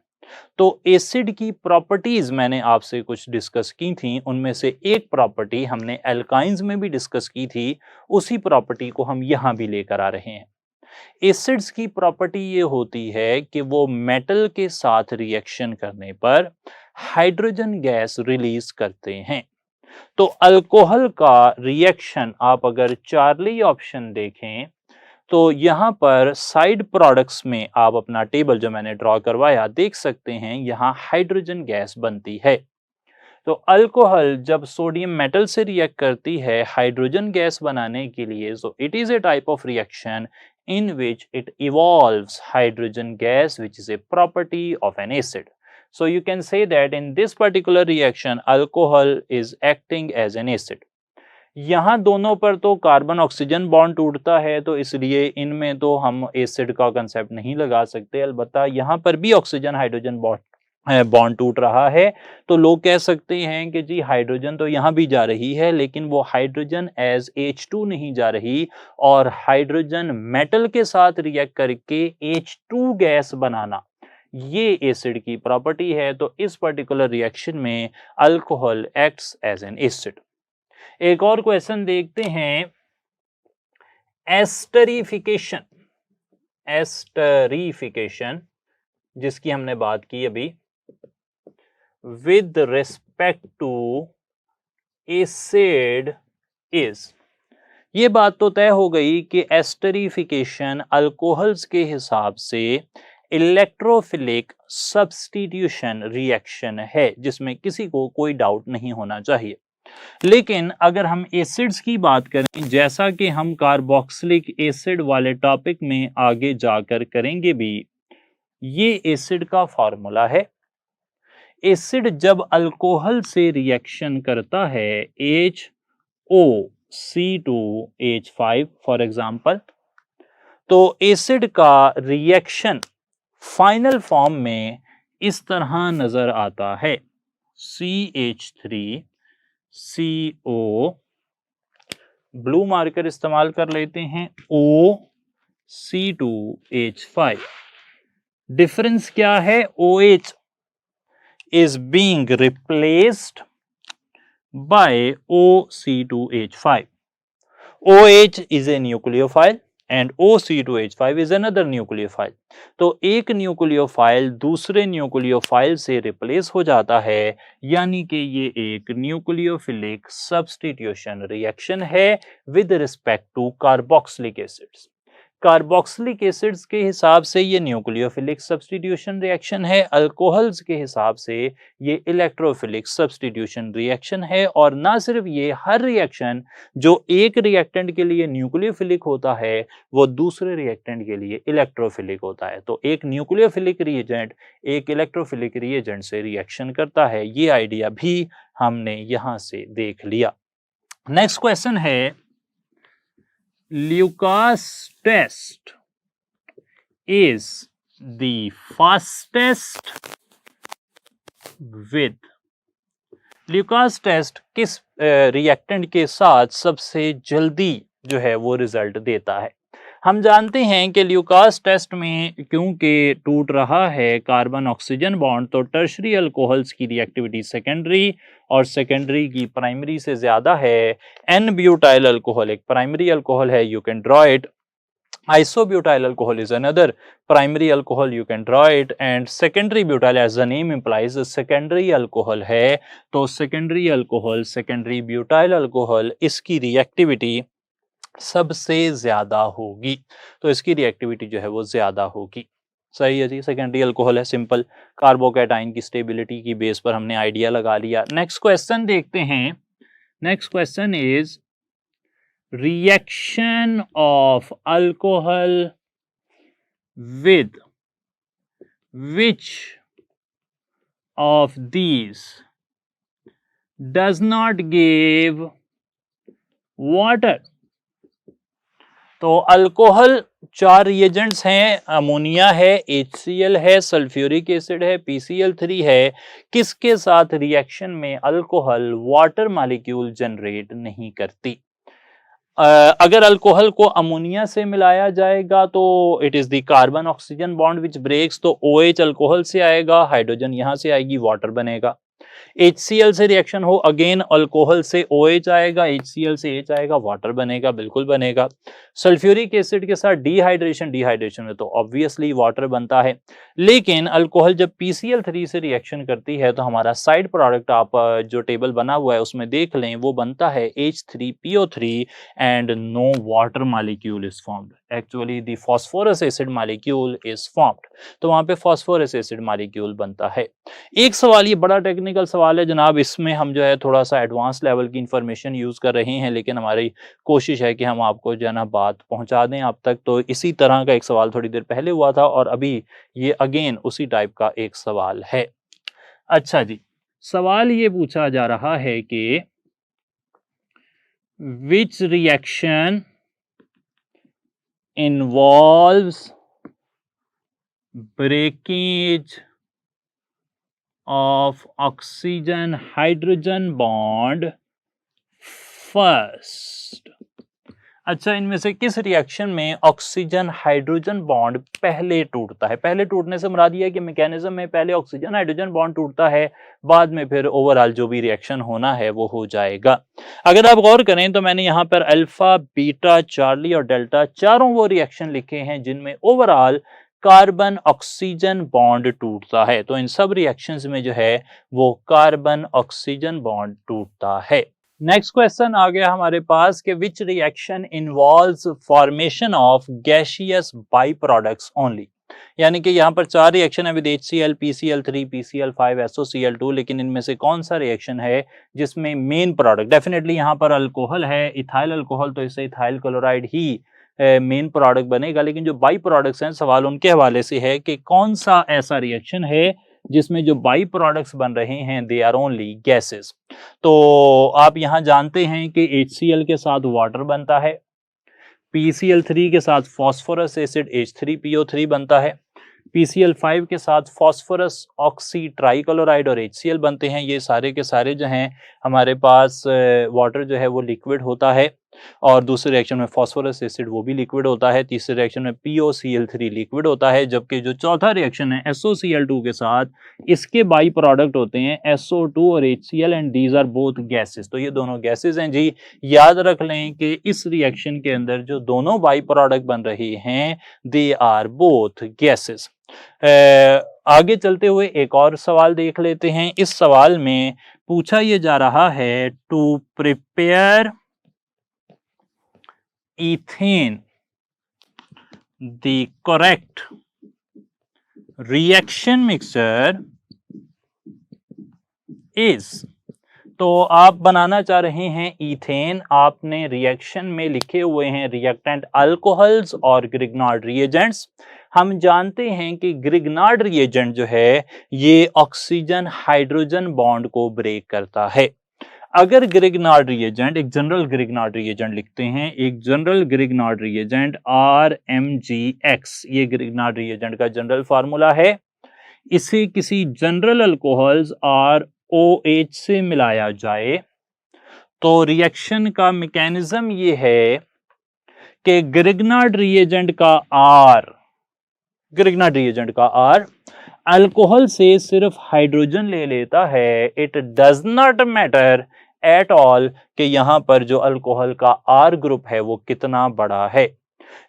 तो एसिड की प्रॉपर्टीज मैंने आपसे कुछ डिस्कस की थी, उनमें से एक प्रॉपर्टी हमने एल्काइंस में भी डिस्कस की थी, उसी प्रॉपर्टी को हम यहां भी लेकर आ रहे हैं। एसिड्स की प्रॉपर्टी ये होती है कि वो मेटल के साथ रिएक्शन करने पर हाइड्रोजन गैस रिलीज करते हैं। तो अल्कोहल का रिएक्शन आप अगर चार्ली ऑप्शन देखें तो यहां पर साइड प्रोडक्ट्स में आप अपना टेबल जो मैंने ड्रॉ करवाया देख सकते हैं, यहां हाइड्रोजन गैस बनती है। तो अल्कोहल जब सोडियम मेटल से रिएक्ट करती है हाइड्रोजन गैस बनाने के लिए, so it is a type of reaction in which it evolves hydrogen gas, which is a property of an acid. So you can say that in this particular reaction alcohol is acting as an acid. यहाँ दोनों पर तो carbon oxygen bond टूटता है, तो इसलिए इनमें तो हम एसिड का कंसेप्ट नहीं लगा सकते। अलबत्ता यहाँ पर भी ऑक्सीजन हाइड्रोजन बॉन्ड टूट रहा है, तो लोग कह सकते हैं कि जी हाइड्रोजन तो यहाँ भी जा रही है, लेकिन वो हाइड्रोजन एज H2 नहीं जा रही, और हाइड्रोजन मेटल के साथ रिएक्ट करके H2 गैस बनाना ये एसिड की प्रॉपर्टी है। तो इस पर्टिकुलर रिएक्शन में alcohol acts as an acid. एक और क्वेश्चन देखते हैं, एस्टरिफिकेशन। एस्टरिफिकेशन जिसकी हमने बात की अभी, with respect to acid is. ये बात तो तय हो गई कि एस्टरिफिकेशन अल्कोहल्स के हिसाब से इलेक्ट्रोफिलिक सब्स्टिट्यूशन रिएक्शन है, जिसमें किसी को कोई डाउट नहीं होना चाहिए। लेकिन अगर हम एसिड्स की बात करें, जैसा कि हम कार्बोक्सिलिक एसिड वाले टॉपिक में आगे जाकर करेंगे भी, ये एसिड का फॉर्मूला है। एसिड जब अल्कोहल से रिएक्शन करता है HOC2H5 फॉर एग्जांपल, तो एसिड का रिएक्शन फाइनल फॉर्म में इस तरह नजर आता है, CH3CO, ब्लू मार्कर इस्तेमाल कर लेते हैं, OC2H5। डिफरेंस क्या है? OH is being replaced by OC2H5. OH is a nucleophile, and O(C2H5) is another nucleophile. तो एक न्यूक्लियोफाइल दूसरे न्यूक्लियोफाइल से रिप्लेस हो जाता है, यानी कि ये एक न्यूक्लियोफिलिक सब्स्टिट्यूशन रिएक्शन है with respect to carboxylic acids. Carboxylic acids के हिसाब से ये न्यूक्लियोफिलिक सब्स्टिट्यूशन रिएक्शन है, अल्कोहल्स के हिसाब से ये इलेक्ट्रोफिलिक सब्स्टिट्यूशन रिएक्शन है। और ना सिर्फ ये, हर रिएक्शन जो एक रिएक्टेंट के लिए न्यूक्लियोफिलिक होता है वो दूसरे रिएक्टेंट के लिए इलेक्ट्रोफिलिक होता है। तो एक न्यूक्लियोफिलिक रिएजेंट एक इलेक्ट्रोफिलिक रिएजेंट से रिएक्शन करता है, ये आइडिया भी हमने यहां से देख लिया। नेक्स्ट क्वेश्चन है, Lucas test is the fastest with Lucas test किस रिएक्टेंट के साथ सबसे जल्दी जो है वो रिजल्ट देता है। हम जानते हैं कि ल्यूकास टेस्ट में क्योंकि टूट रहा है कार्बन ऑक्सीजन बॉन्ड, तो टर्शरी अल्कोहल्स की रिएक्टिविटी सेकेंडरी और सेकेंडरी की प्राइमरी से ज्यादा है। एन ब्यूटाइल अल्कोहल एक प्राइमरी अल्कोहल है, you can draw it. Isobutyl alcohol is another primary alcohol, you can draw it. And secondary butyl, as the name implies, secondary alcohol है, तो secondary alcohol, secondary butyl alcohol, इसकी reactivity सबसे ज्यादा होगी, तो इसकी reactivity जो है वो ज्यादा होगी। सही है जी, सेकेंडरी अल्कोहल है, सिंपल। कार्बोकैटाइन की स्टेबिलिटी की बेस पर हमने आइडिया लगा लिया। नेक्स्ट क्वेश्चन देखते हैं। Next question is reaction of alcohol with which of these does not give water। तो अल्कोहल चार रिएजेंट्स हैं, अमोनिया है, HCl है, सल्फ्यूरिक एसिड है, PCl3 है। किसके साथ रिएक्शन में अल्कोहल वाटर मॉलिक्यूल जनरेट नहीं करती? अगर अल्कोहल को अमोनिया से मिलाया जाएगा तो it is the carbon oxygen bond which breaks, तो OH अल्कोहल से आएगा, हाइड्रोजन यहां से आएगी, वाटर बनेगा। HCl से रिएक्शन हो, अगेन अल्कोहल से OH आएगा, HCl से H आएगा, वाटर बनेगा, बिल्कुल बनेगा। सल्फ्यूरिक एसिड के साथ डिहाइड्रेशन, डिहाइड्रेशन में तो ऑब्वियसली वाटर बनता है। लेकिन अल्कोहल जब PCl3 से रिएक्शन करती है तो हमारा साइड प्रोडक्ट आप जो टेबल बना हुआ है उसमें देख लें, वो बनता है H3PO3 and no water molecule is formed. Actually the phosphorous acid molecule is formed, तो वहां पे फास्फोरस एसिड मॉलिक्यूल बनता है। एक सवाल, ये बड़ा टेक्निकल सवाल है जनाब, इसमें हम जो है थोड़ा सा एडवांस लेवल की इंफॉर्मेशन यूज कर रहे हैं, लेकिन हमारी कोशिश है कि हम आपको जो है ना बात पहुंचा दें आप तक। तो इसी तरह का एक सवाल थोड़ी देर पहले हुआ था और अभी ये अगेन उसी टाइप का एक सवाल है। अच्छा जी, सवाल ये पूछा जा रहा है कि which reaction involves breakage of oxygen hydrogen bond first। अच्छा, इनमें से किस रिएक्शन में ऑक्सीजन हाइड्रोजन बॉन्ड पहले टूटता है? पहले टूटने से मुराद ये है कि मैकेनिज्म में पहले ऑक्सीजन हाइड्रोजन बॉन्ड टूटता है, बाद में फिर ओवरऑल जो भी रिएक्शन होना है वो हो जाएगा। अगर आप गौर करें तो मैंने यहाँ पर अल्फा, बीटा, चार्ली और डेल्टा चारों वो रिएक्शन लिखे हैं जिनमें ओवरऑल कार्बन ऑक्सीजन बॉन्ड टूटता है। तो इन सब रिएक्शंस में जो है वो कार्बन ऑक्सीजन बॉन्ड टूटता है। नेक्स्ट क्वेश्चन आ गया हमारे पास कि which reaction involves formation of gaseous by products only. यानी कि यहाँ पर चार रिएक्शन है with HCl, PCl3, PCl5, SOCl2, लेकिन इनमें से कौन सा रिएक्शन है जिसमें मेन प्रोडक्ट, डेफिनेटली यहाँ पर अल्कोहल है, इथाइल अल्कोहल, तो इससे इथाइल क्लोराइड ही मेन प्रोडक्ट बनेगा। लेकिन जो बाई प्रोडक्ट्स हैं, सवाल उनके हवाले से है कि कौन सा ऐसा रिएक्शन है जिसमें जो बाई प्रोडक्ट्स बन रहे हैं दे आर ओनली गैसेस। तो आप यहां जानते हैं कि HCl के साथ वाटर बनता है, PCl3 के साथ फास्फोरस एसिड H3PO3 बनता है, PCl5 के साथ फास्फोरस ऑक्सी ट्राइक्लोराइड और HCl बनते हैं। ये सारे के सारे जो हैं हमारे पास वाटर जो है वो लिक्विड होता है। और दूसरे रिएक्शन में फास्फोरस एसिड वो भी लिक्विड होता है, तीसरे रिएक्शन में POCl3 लिक्विड होता है, जबकि जो चौथा रिएक्शन है SOCl2 के साथ, इसके बाई प्रोडक्ट होते हैं SO2 और HCl and these are both gases. तो ये दोनों गैसेस हैं जी। याद रख लें कि इस रिएक्शन के अंदर जो दोनों बाई प्रोडक्ट बन रहे हैं दे आर बोथ गैसेस। आगे चलते हुए एक और सवाल देख लेते हैं। इस सवाल में पूछा यह जा रहा है to prepare ethane the correct reaction mixture is. तो आप बनाना चाह रहे हैं ईथेन, आपने रिएक्शन में लिखे हुए हैं रिएक्टेंट अल्कोहल्स और ग्रिग्नार्ड रिएजेंट्स। हम जानते हैं कि ग्रिग्नार्ड रिएजेंट जो है ये ऑक्सीजन हाइड्रोजन बॉन्ड को ब्रेक करता है। अगर ग्रिग्नार्ड रिएजेंट, एक जनरल ग्रिग्नार्ड रिएजेंट लिखते हैं, एक जनरल ग्रिग्नार्ड रिएजेंट RMgX, ये ग्रिग्नार्ड रिएजेंट का जनरल फार्मूला है। इसे किसी जनरल अल्कोहल्स ROH से मिलाया जाए तो रिएक्शन का मैकेनिज्म ये है कि ग्रिग्नार्ड रिएजेंट का R अल्कोहल से सिर्फ हाइड्रोजन ले लेता है। It does not matter at all कि यहां पर जो अल्कोहल का R ग्रुप है वो कितना बड़ा है।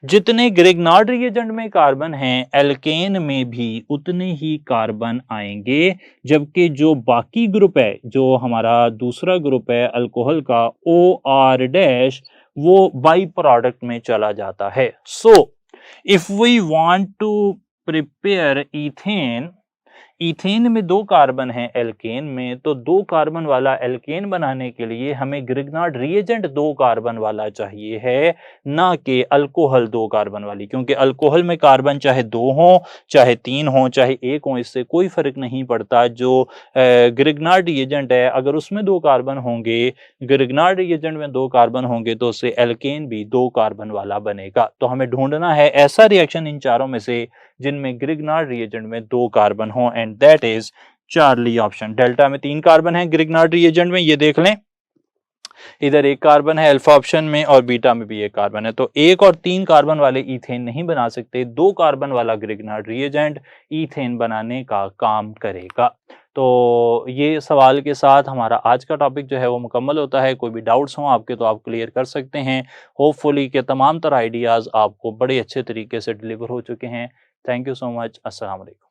जितने ग्रिग्नार्ड रिएजेंट में कार्बन हैं, एल्केन में भी उतने ही कार्बन आएंगे, जबकि जो बाकी ग्रुप है, जो हमारा दूसरा ग्रुप है अल्कोहल का OR- वो बाई प्रोडक्ट में चला जाता है। So if we want to prepare ethane में 2 कार्बन है एल्केन में, तो 2 कार्बन वाला एल्केन बनाने के लिए हमें ग्रिग्नार्ड रिएजेंट 2 कार्बन वाला चाहिए है, ना कि अल्कोहल 2 कार्बन वाली। क्योंकि अल्कोहल में कार्बन चाहे 2 हो, चाहे 3 हो, चाहे 1 हो, इससे कोई फर्क नहीं पड़ता। जो ग्रिग्नार्ड रिएजेंट है अगर उसमें 2 कार्बन होंगे, ग्रिग्नार्ड रिएजेंट में 2 कार्बन होंगे, तो उससे एल्केन भी 2 कार्बन वाला बनेगा। तो हमें ढूंढना है ऐसा रिएक्शन इन चारों में से जिनमें ग्रिग्नार्ड रिएजेंट में 2 कार्बन हो, and that is Charlie option. Delta में 3 कार्बन है ग्रिग्नार्ड रिएजेंट में, ये देख लें। इधर 1 कार्बन है अल्फा ऑप्शन में और बीटा में भी 1 कार्बन है। तो 1 और 3 कार्बन वाले ईथेन नहीं बना सकते। 2 कार्बन वाला ग्रिग्नार्ड रिएजेंट ईथेन बनाने का काम करेगा। तो ये सवाल के साथ हमारा आज का टॉपिक जो है वो मुकम्मल होता है। कोई भी डाउट्स हो आपके तो आप क्लियर कर सकते हैं। होपफुली के तमाम तरह आइडियाज आपको बड़े अच्छे तरीके से डिलीवर हो चुके हैं। Thank you so much. अस्सलाम वालेकुम।